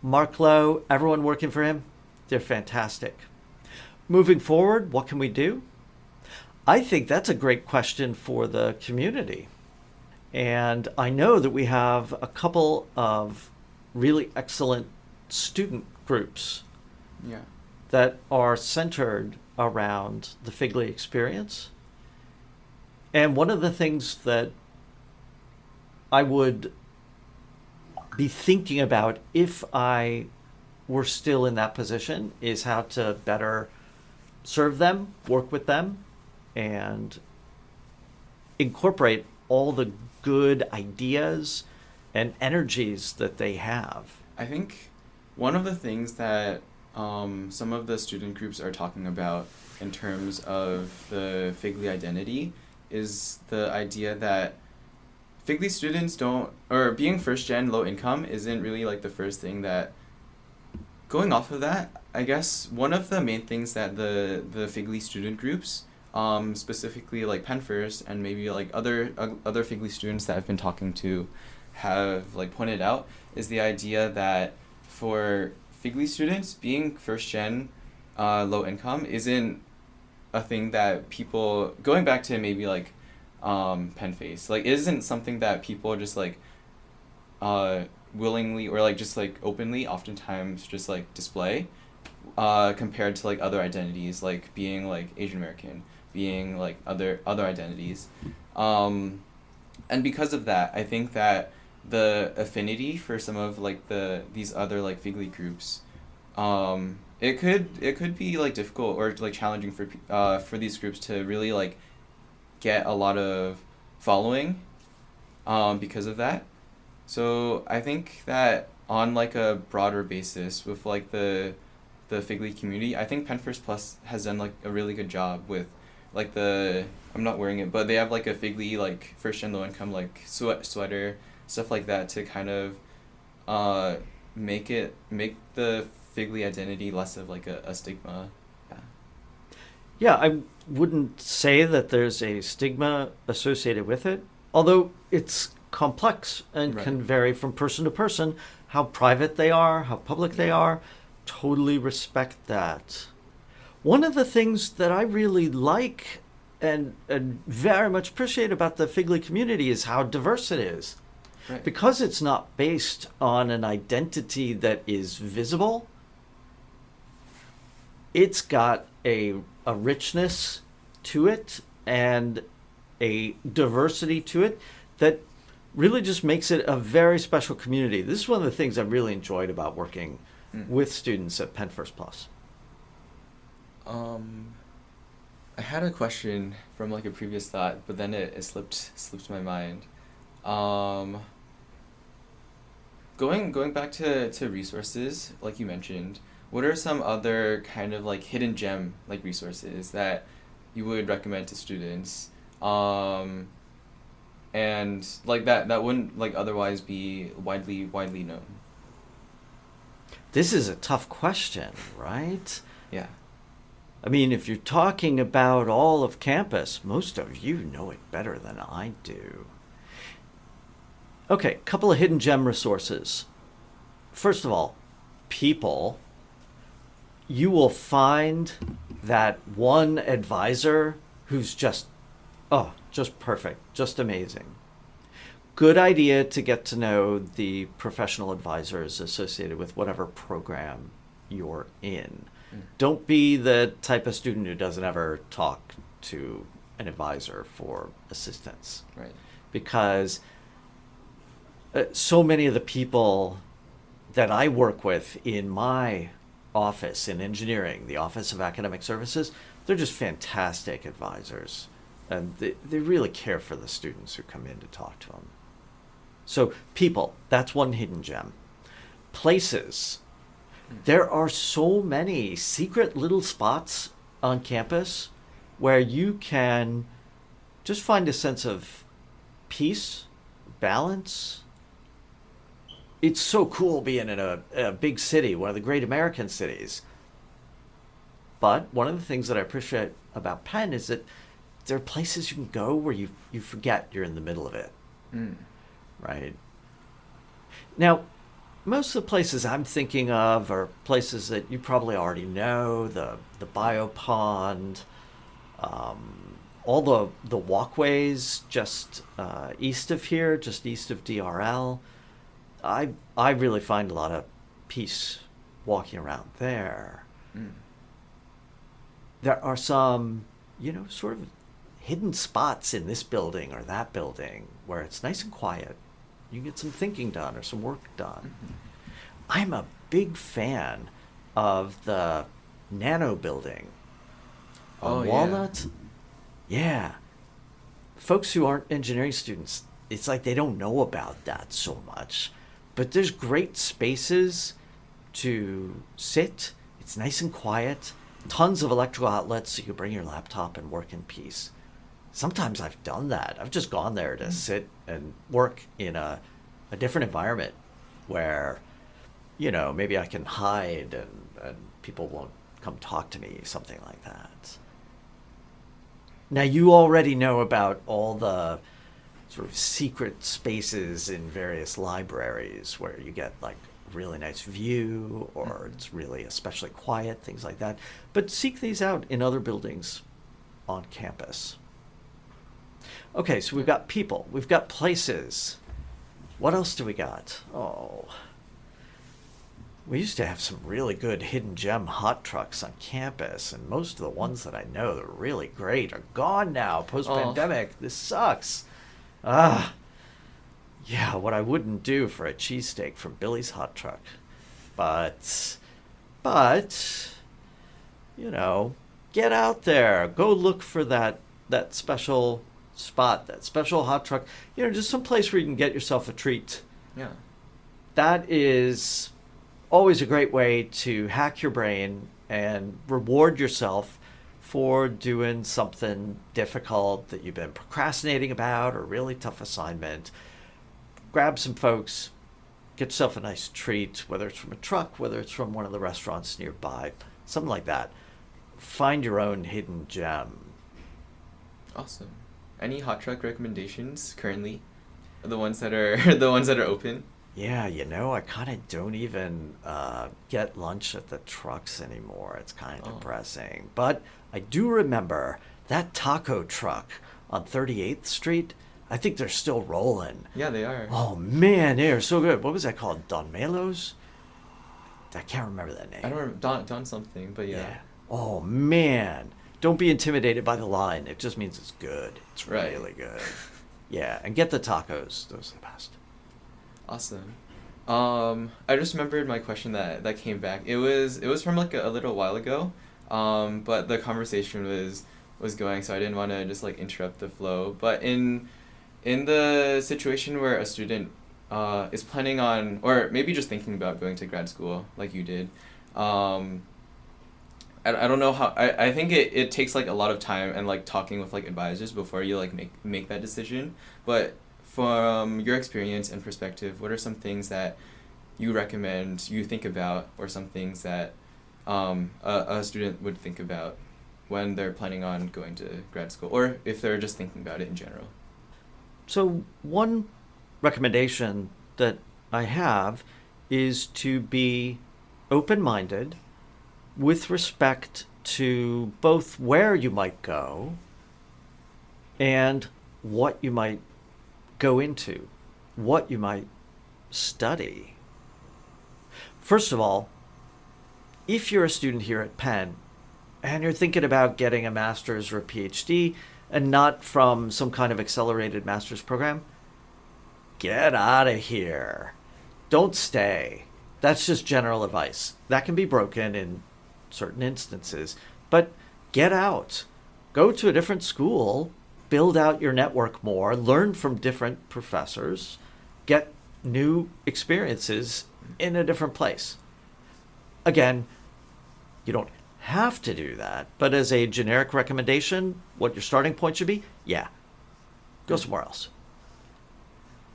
Mark Lowe, everyone working for him, they're fantastic. moving forward, what can we do? I think that's a great question for the community. And I know that we have a couple of really excellent student groups that are centered around the FGLI experience. And one of the things that I would be thinking about if I were still in that position is how to better serve them, work with them, and incorporate all the good ideas and energies that they have. I think one of the things that some of the student groups are talking about in terms of the FGLI identity is the idea that FGLI students or being first gen low income isn't really like the first thing that, going off of that, I guess one of the main things that the FGLI student groups, specifically like Penn First and maybe like other FGLI students that I've been talking to have like pointed out is the idea that for FGLI students, being first gen low income isn't a thing that people, going back to maybe like Penn Face, like isn't something that people just like willingly or like just like openly oftentimes just like display compared to like other identities, like being like Asian American, being like other identities, and because of that I think that the affinity for some of like these other like FGLI groups, it could be like difficult or like challenging for these groups to really like get a lot of following because of that. So I think that on like a broader basis with like the FGLI community, I think Penn First Plus has done like a really good job with like I'm not wearing it, but they have like a FGLI like first gen low income like sweater, stuff like that to kind of make the FGLI identity less of like a stigma. Yeah, I wouldn't say that there's a stigma associated with it, although it's complex and can vary from person to person, how private they are, how public they are. Totally respect that. One of the things that I really like and very much appreciate about the FGLI community is how diverse it is. Right. Because it's not based on an identity that is visible, it's got a richness to it and a diversity to it that really just makes it a very special community. This is one of the things I really enjoyed about working with students at Penn First Plus. I had a question from like a previous thought, but then it slipped my mind. Going back to resources, like you mentioned, what are some other kind of like hidden gem like resources that you would recommend to students, and like that wouldn't like otherwise be widely known? This is a tough question, right? Yeah. I mean, if you're talking about all of campus, most of you know it better than I do. Okay, couple of hidden gem resources. First of all, people. You will find that one advisor who's just perfect, just amazing. Good idea to get to know the professional advisors associated with whatever program you're in. Don't be the type of student who doesn't ever talk to an advisor for assistance. Right. Because so many of the people that I work with in my office in engineering, the Office of Academic Services, they're just fantastic advisors. And they really care for the students who come in to talk to them. So people, that's one hidden gem. Places. There are so many secret little spots on campus where you can just find a sense of peace, balance. It's so cool being in a big city, one of the great American cities. But one of the things that I appreciate about Penn is that there are places you can go where you forget you're in the middle of it. Right? Now, most of the places I'm thinking of are places that you probably already know, the biopond, all the walkways just east of here, just east of DRL. I really find a lot of peace walking around there. Mm. There are some, sort of hidden spots in this building or that building where it's nice and quiet. You can get some thinking done or some work done. Mm-hmm. I'm a big fan of the Nano building on Walnut. Yeah. Folks who aren't engineering students, it's like they don't know about that so much. But there's great spaces to sit. It's nice and quiet. Tons of electrical outlets so you can bring your laptop and work in peace. Sometimes I've done that. I've just gone there to sit and work in a different environment where, maybe I can hide and people won't come talk to me, something like that. Now, you already know about all the sort of secret spaces in various libraries where you get like really nice view or it's really especially quiet, things like that. But seek these out in other buildings on campus. Okay, so we've got people, we've got places. What else do we got? Oh, we used to have some really good hidden gem hot trucks on campus, and most of the ones that I know that are really great are gone now, post-pandemic. This sucks. Yeah, what I wouldn't do for a cheesesteak from Billy's Hot Truck. But, get out there. Go look for that special spot, that special hot truck. Just some place where you can get yourself a treat. Yeah. That is always a great way to hack your brain and reward yourself for doing something difficult that you've been procrastinating about or a really tough assignment. Grab some folks, get yourself a nice treat, whether it's from a truck, whether it's from one of the restaurants nearby, something like that. Find your own hidden gem. Awesome. Any hot truck recommendations currently? The ones that are open? Yeah, I kind of don't even get lunch at the trucks anymore. It's kind of depressing. But I do remember that taco truck on 38th Street. I think they're still rolling. Yeah, they are. Oh, man, they are so good. What was that called? Don Melo's? I can't remember that name. I don't remember. Don something, but yeah. Oh, man. Don't be intimidated by the line. It just means it's good. It's really good. Yeah, and get the tacos. Those are the best. Awesome. I just remembered my question that came back. It was from like a little while ago, but the conversation was going, so I didn't want to just like interrupt the flow. But in the situation where a student is planning on, or maybe just thinking about going to grad school like you did, I don't know how, I think it takes like a lot of time and like talking with like advisors before you like make that decision. But from your experience and perspective, what are some things that you recommend you think about, or some things that a student would think about when they're planning on going to grad school, or if they're just thinking about it in general? So one recommendation that I have is to be open-minded with respect to both where you might go and what you might go into, what you might study. First of all, if you're a student here at Penn and you're thinking about getting a master's or a Ph.D. and not from some kind of accelerated master's program, get out of here. Don't stay. That's just general advice. That can be broken in certain instances, but get out. Go to a different school, build out your network more, learn from different professors, get new experiences in a different place. Again, you don't have to do that, but as a generic recommendation, what your starting point should be, go somewhere else.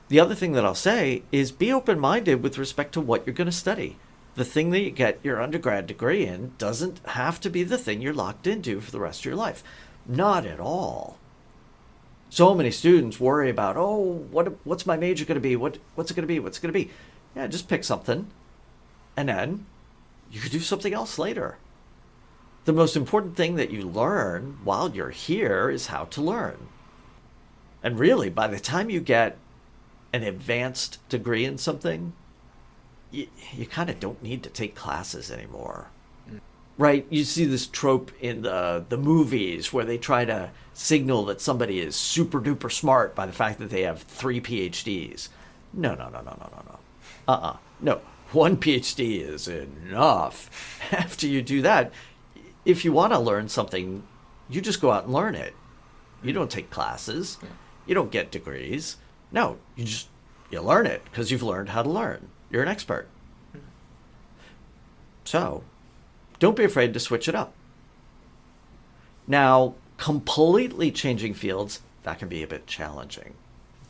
The other thing that I'll say is be open-minded with respect to what you're going to study. The thing that you get your undergrad degree in doesn't have to be the thing you're locked into for the rest of your life. Not at all. So many students worry about, what's my major going to be? What's it going to be? What's it going to be? Yeah, just pick something, and then you could do something else later. The most important thing that you learn while you're here is how to learn. And really, by the time you get an advanced degree in something, you kind of don't need to take classes anymore. Right? You see this trope in the movies where they try to signal that somebody is super duper smart by the fact that they have 3 PhDs. No. No. 1 PhD is enough. After you do that, if you want to learn something, you just go out and learn it. You don't take classes. Yeah. You don't get degrees. No, you learn it because you've learned how to learn. You're an expert. So, don't be afraid to switch it up. Now, completely changing fields, that can be a bit challenging.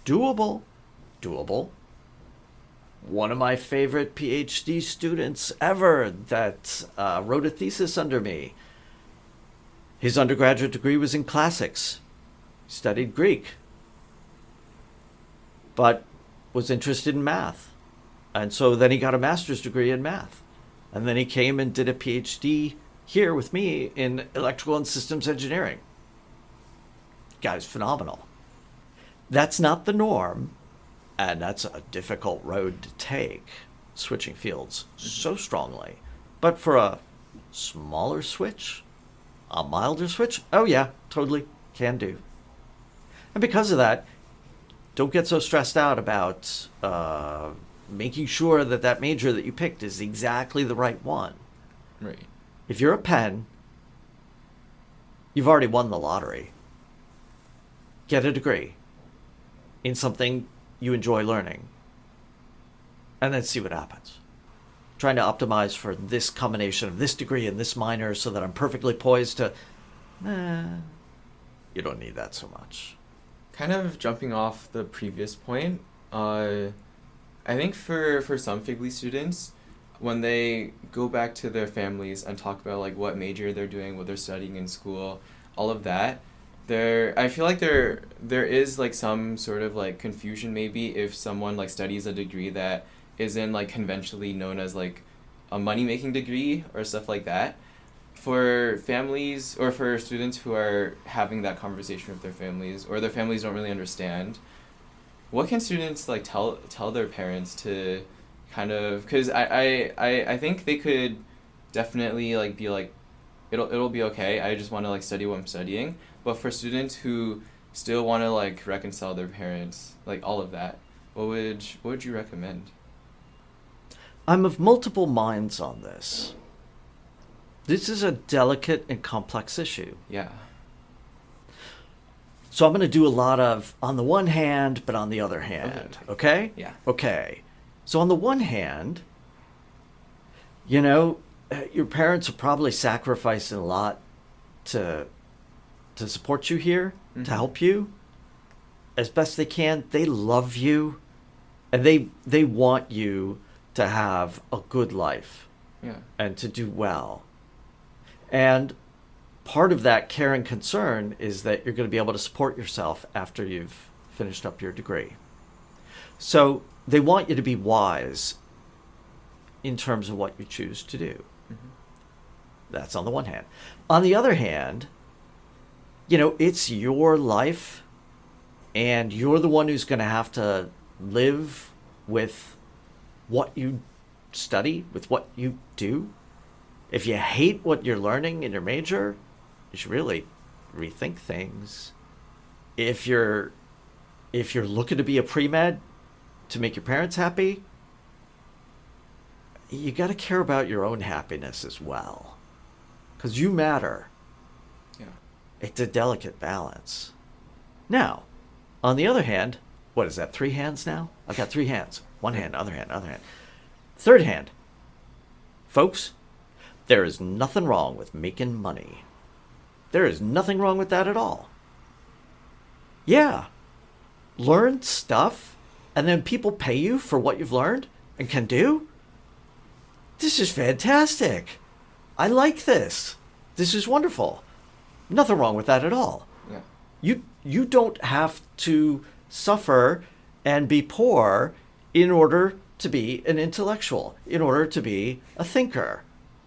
Doable. One of my favorite PhD students ever that wrote a thesis under me, his undergraduate degree was in classics. He studied Greek, but was interested in math. And so then he got a master's degree in math. And then he came and did a PhD here with me in electrical and systems engineering. Guy's phenomenal. That's not the norm, and that's a difficult road to take, switching fields so strongly. But for a smaller switch, a milder switch, oh yeah, totally can do. And because of that, don't get so stressed out about making sure that major that you picked is exactly the right one. Right. If you're a Penn, you've already won the lottery. Get a degree in something you enjoy learning, and then see what happens. Trying to optimize for this combination of this degree and this minor so that I'm perfectly poised to... you don't need that so much. Kind of jumping off the previous point, I think for some FGLI students, when they go back to their families and talk about like what major they're doing, what they're studying in school, all of that, I feel like there is like some sort of like confusion maybe if someone like studies a degree that isn't like conventionally known as like a money-making degree or stuff like that. For families or for students who are having that conversation with their families or their families don't really understand, what can students like tell their parents to kind of, because I think they could definitely like be like, it'll be okay, I just want to like study what I'm studying. But for students who still want to like reconcile their parents, like all of that, what would you recommend? I'm of multiple minds on this. This is a delicate and complex issue. Yeah. So I'm going to do a lot of on the one hand, but on the other hand. Okay? Yeah. Okay. So on the one hand, you know, your parents are probably sacrificing a lot to support you here, to help you as best they can. They love you, and they want you to have a good life. Yeah. And to do well. And part of that care and concern is that you're going to be able to support yourself after you've finished up your degree. So they want you to be wise in terms of what you choose to do. Mm-hmm. That's on the one hand. On the other hand, you know, it's your life, and you're the one who's going to have to live with what you study, with what you do. If you hate what you're learning in your major, you should really rethink things. If you're looking to be a pre-med to make your parents happy, you got to care about your own happiness as well, because you matter. Yeah. It's a delicate balance. Now, on the other hand, what is that, 3 hands now? I've got 3 hands. One hand, other hand, other hand. Third hand. Folks, there is nothing wrong with making money. There is nothing wrong with that at all. Yeah. Learn stuff, and then people pay you for what you've learned and can do? This is fantastic. I like this. This is wonderful. Nothing wrong with that at all. Yeah. You don't have to suffer and be poor in order to be an intellectual, in order to be a thinker.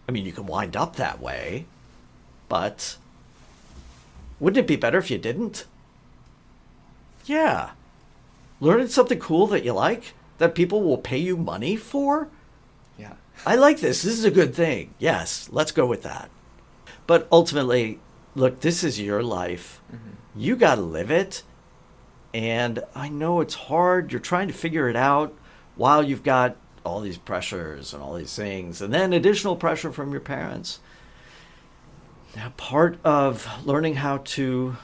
I mean, you can wind up that way, but wouldn't it be better if you didn't? Yeah. Learning something cool that you like, that people will pay you money for? Yeah. I like this. This is a good thing. Yes, let's go with that. But ultimately, look, this is your life. Mm-hmm. You got to live it. And I know it's hard. You're trying to figure it out while you've got all these pressures and all these things, and then additional pressure from your parents. Now, part of learning how to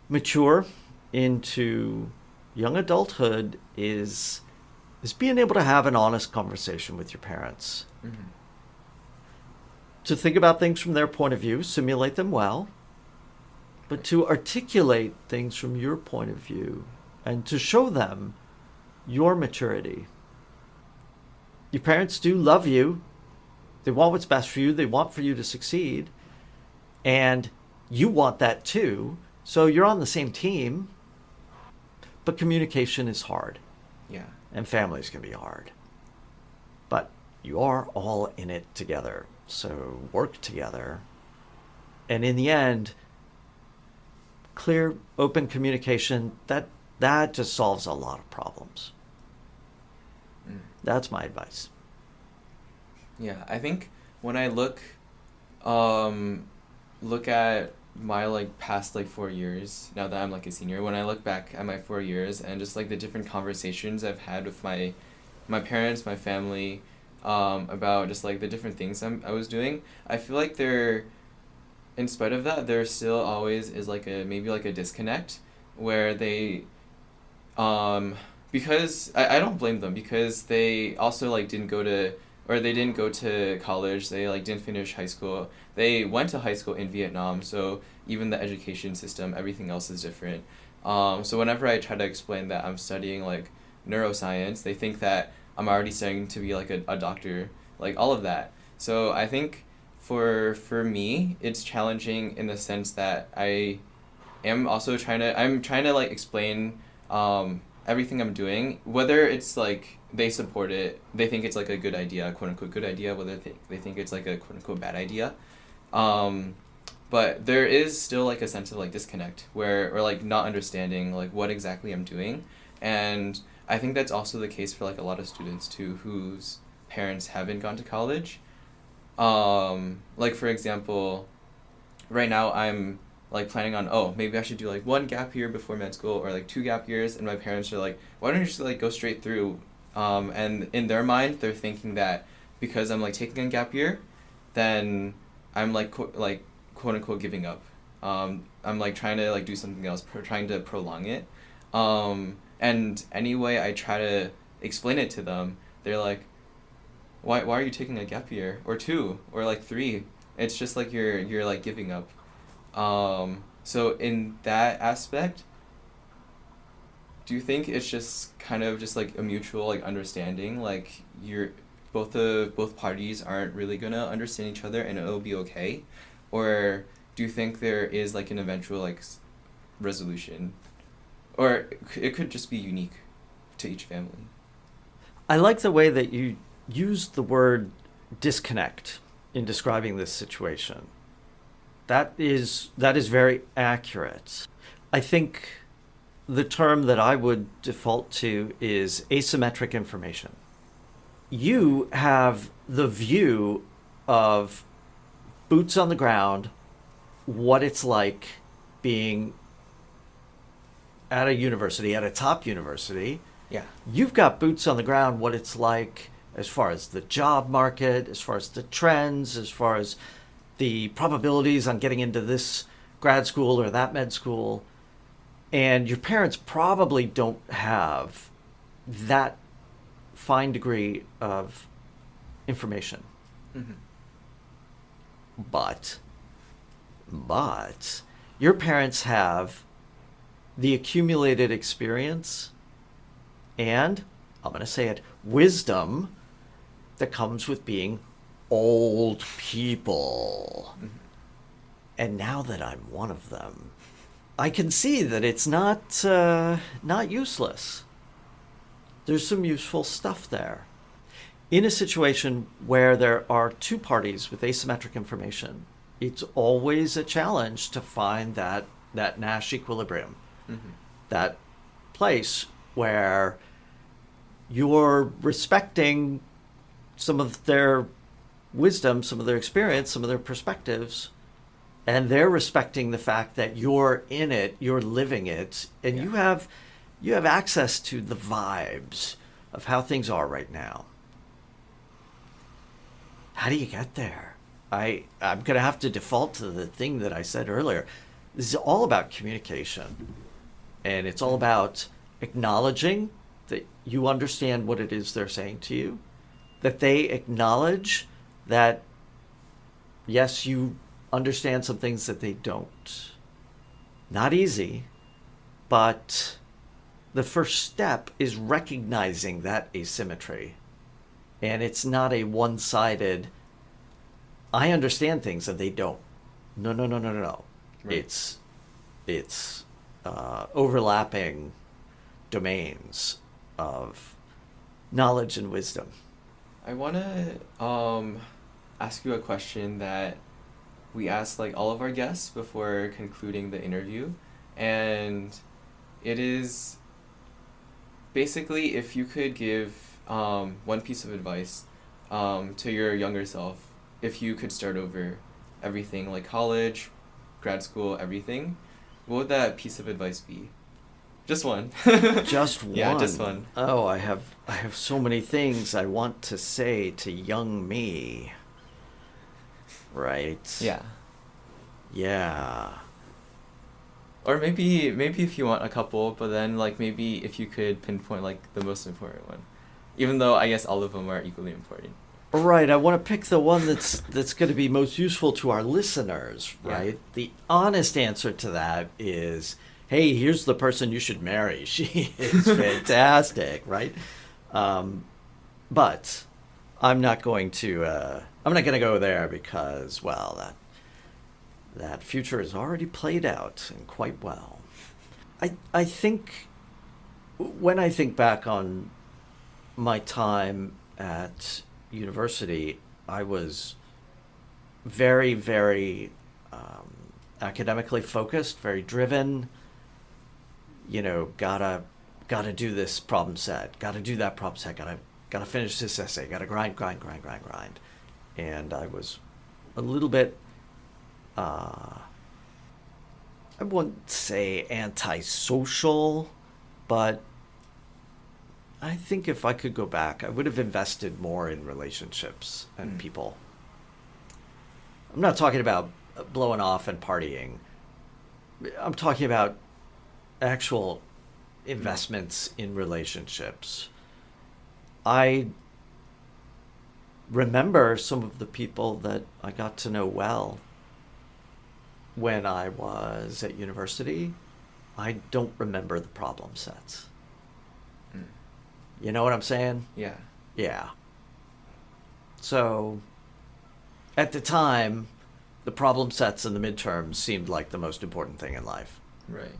mature into young adulthood is being able to have an honest conversation with your parents. Mm-hmm. To think about things from their point of view, simulate them well, but to articulate things from your point of view and to show them your maturity. Your parents do love you. They want what's best for you. They want for you to succeed. And you want that too. So you're on the same team. But communication is hard. Yeah. And families can be hard. But you are all in it together. So work together. And in the end, clear, open communication, that just solves a lot of problems. That's my advice. Yeah, I think when I look at my like past like 4 years, now that I'm like a senior, when I look back at my 4 years and just like the different conversations I've had with my parents, my family, about just like the different things I was doing, I feel like in spite of that, there still always is like maybe like a disconnect where they, because I don't blame them, because they also like didn't go to college, they like didn't finish high school. They went to high school in Vietnam, so even the education system, everything else is different. So whenever I try to explain that I'm studying like neuroscience, they think that I'm already studying to be like a doctor, like all of that. So I think for me, it's challenging in the sense that I'm trying to like explain everything I'm doing, whether it's like they support it, they think it's like a good idea, quote unquote good idea, whether they think it's like a quote unquote bad idea. But there is still like a sense of like disconnect or like not understanding like what exactly I'm doing. And I think that's also the case for like a lot of students too whose parents haven't gone to college. Like for example, right now I'm like planning on, maybe I should do like 1 gap year before med school or like 2 gap years, and my parents are like, why don't you just like go straight through? And in their mind, they're thinking that because I'm like taking a gap year, then I'm like quote unquote giving up. I'm like trying to like do something else, trying to prolong it. And anyway, I try to explain it to them. They're like, why are you taking a gap year or 2 or like 3? It's just like you're like giving up. So in that aspect, do you think it's just kind of just like a mutual like understanding, like both parties aren't really gonna understand each other and it'll be okay? Or do you think there is like an eventual like resolution? Or it could just be unique to each family? I like the way that you used the word disconnect in describing this situation. That is very accurate. I think the term that I would default to is asymmetric information. You have the view of boots on the ground, what it's like being at a university, at a top university. Yeah. You've got boots on the ground, what it's like as far as the job market, as far as the trends, as far as the probabilities on getting into this grad school or that med school. And your parents probably don't have that fine degree of information. Mm-hmm. But your parents have the accumulated experience and, I'm going to say it, wisdom that comes with being old people. Mm-hmm. And now that I'm one of them, I can see that it's not useless there's some useful stuff there. In a situation where there are two parties with asymmetric information, it's always a challenge to find that Nash equilibrium, that place where you're respecting some of their wisdom, some of their experience, some of their perspectives, and they're respecting the fact that you're in it, you're living it, and you have access to the vibes of how things are right now. How do you get there? I'm going to have to default to the thing that I said earlier. This is all about communication. And it's all about acknowledging that you understand what it is they're saying to you, that they acknowledge that, yes, you understand some things that they don't. Not easy, but the first step is recognizing that asymmetry. And it's not a one-sided, I understand things and they don't. No. Right. It's overlapping domains of knowledge and wisdom. I want to ask you a question that we asked like all of our guests before concluding the interview, and it is basically if you could give one piece of advice to your younger self, if you could start over everything, like college, grad school, everything, what would that piece of advice be? Just one. Just one? Yeah, just one. Oh, I have so many things I want to say to young me. Right? Yeah. Yeah. Or maybe if you want a couple, but then like maybe if you could pinpoint like the most important one. Even though I guess all of them are equally important. Right, I want to pick the one that's going to be most useful to our listeners, right? Yeah. The honest answer to that is, hey, here's the person you should marry. She is fantastic, right? But I'm not going to go there because, well, that future is already played out and quite well. I think when I think back on my time at university, I was very, very academically focused, very driven. You know, gotta do this problem set, gotta do that problem set, gotta finish this essay, gotta grind. And I was a little bit, I wouldn't say antisocial, but I think if I could go back, I would have invested more in relationships and people. I'm not talking about blowing off and partying. I'm talking about actual investments in relationships. I remember some of the people that I got to know well when I was at university. I don't remember the problem sets. You know what I'm saying? Yeah. Yeah. So, at the time, the problem sets and the midterms seemed like the most important thing in life. Right.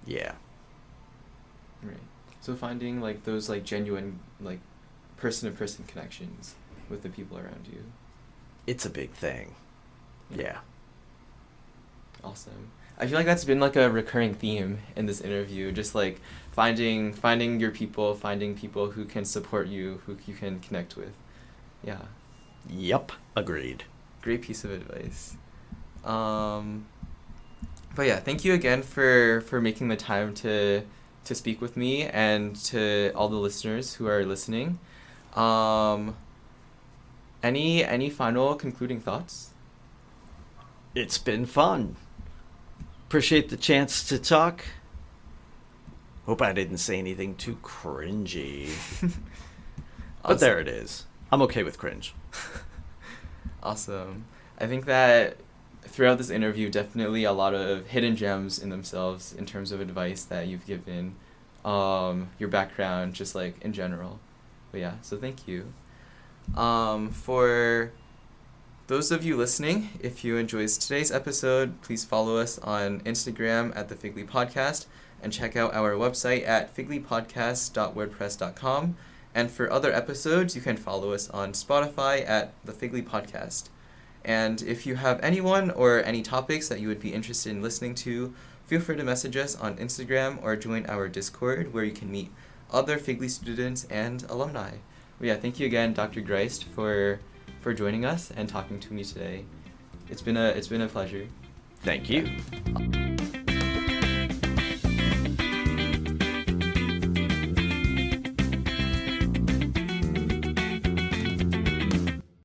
Yeah. Right. So finding like those like genuine like person-to-person connections with the people around you. It's a big thing. Yeah. Awesome. I feel like that's been like a recurring theme in this interview, just like finding your people, finding people who can support you, who you can connect with. Yeah. Yep. Agreed. Great piece of advice. But yeah, thank you again for making the time to speak with me and to all the listeners who are listening. Any final concluding thoughts? It's been fun. Appreciate the chance to talk. Hope I didn't say anything too cringy. But there it is. I'm okay with cringe. Awesome. I think that throughout this interview, definitely a lot of hidden gems in themselves in terms of advice that you've given, your background, just like in general. But yeah, so thank you. For those of you listening, if you enjoyed today's episode, please follow us on Instagram at the Figly Podcast and check out our website at figlypodcast.wordpress.com. And for other episodes, you can follow us on Spotify at the Figly Podcast. And if you have anyone or any topics that you would be interested in listening to, feel free to message us on Instagram or join our Discord where you can meet other Figly students and alumni. But yeah, thank you again, Dr. Ghrist, for joining us and talking to me today. It's been a pleasure. Thank you.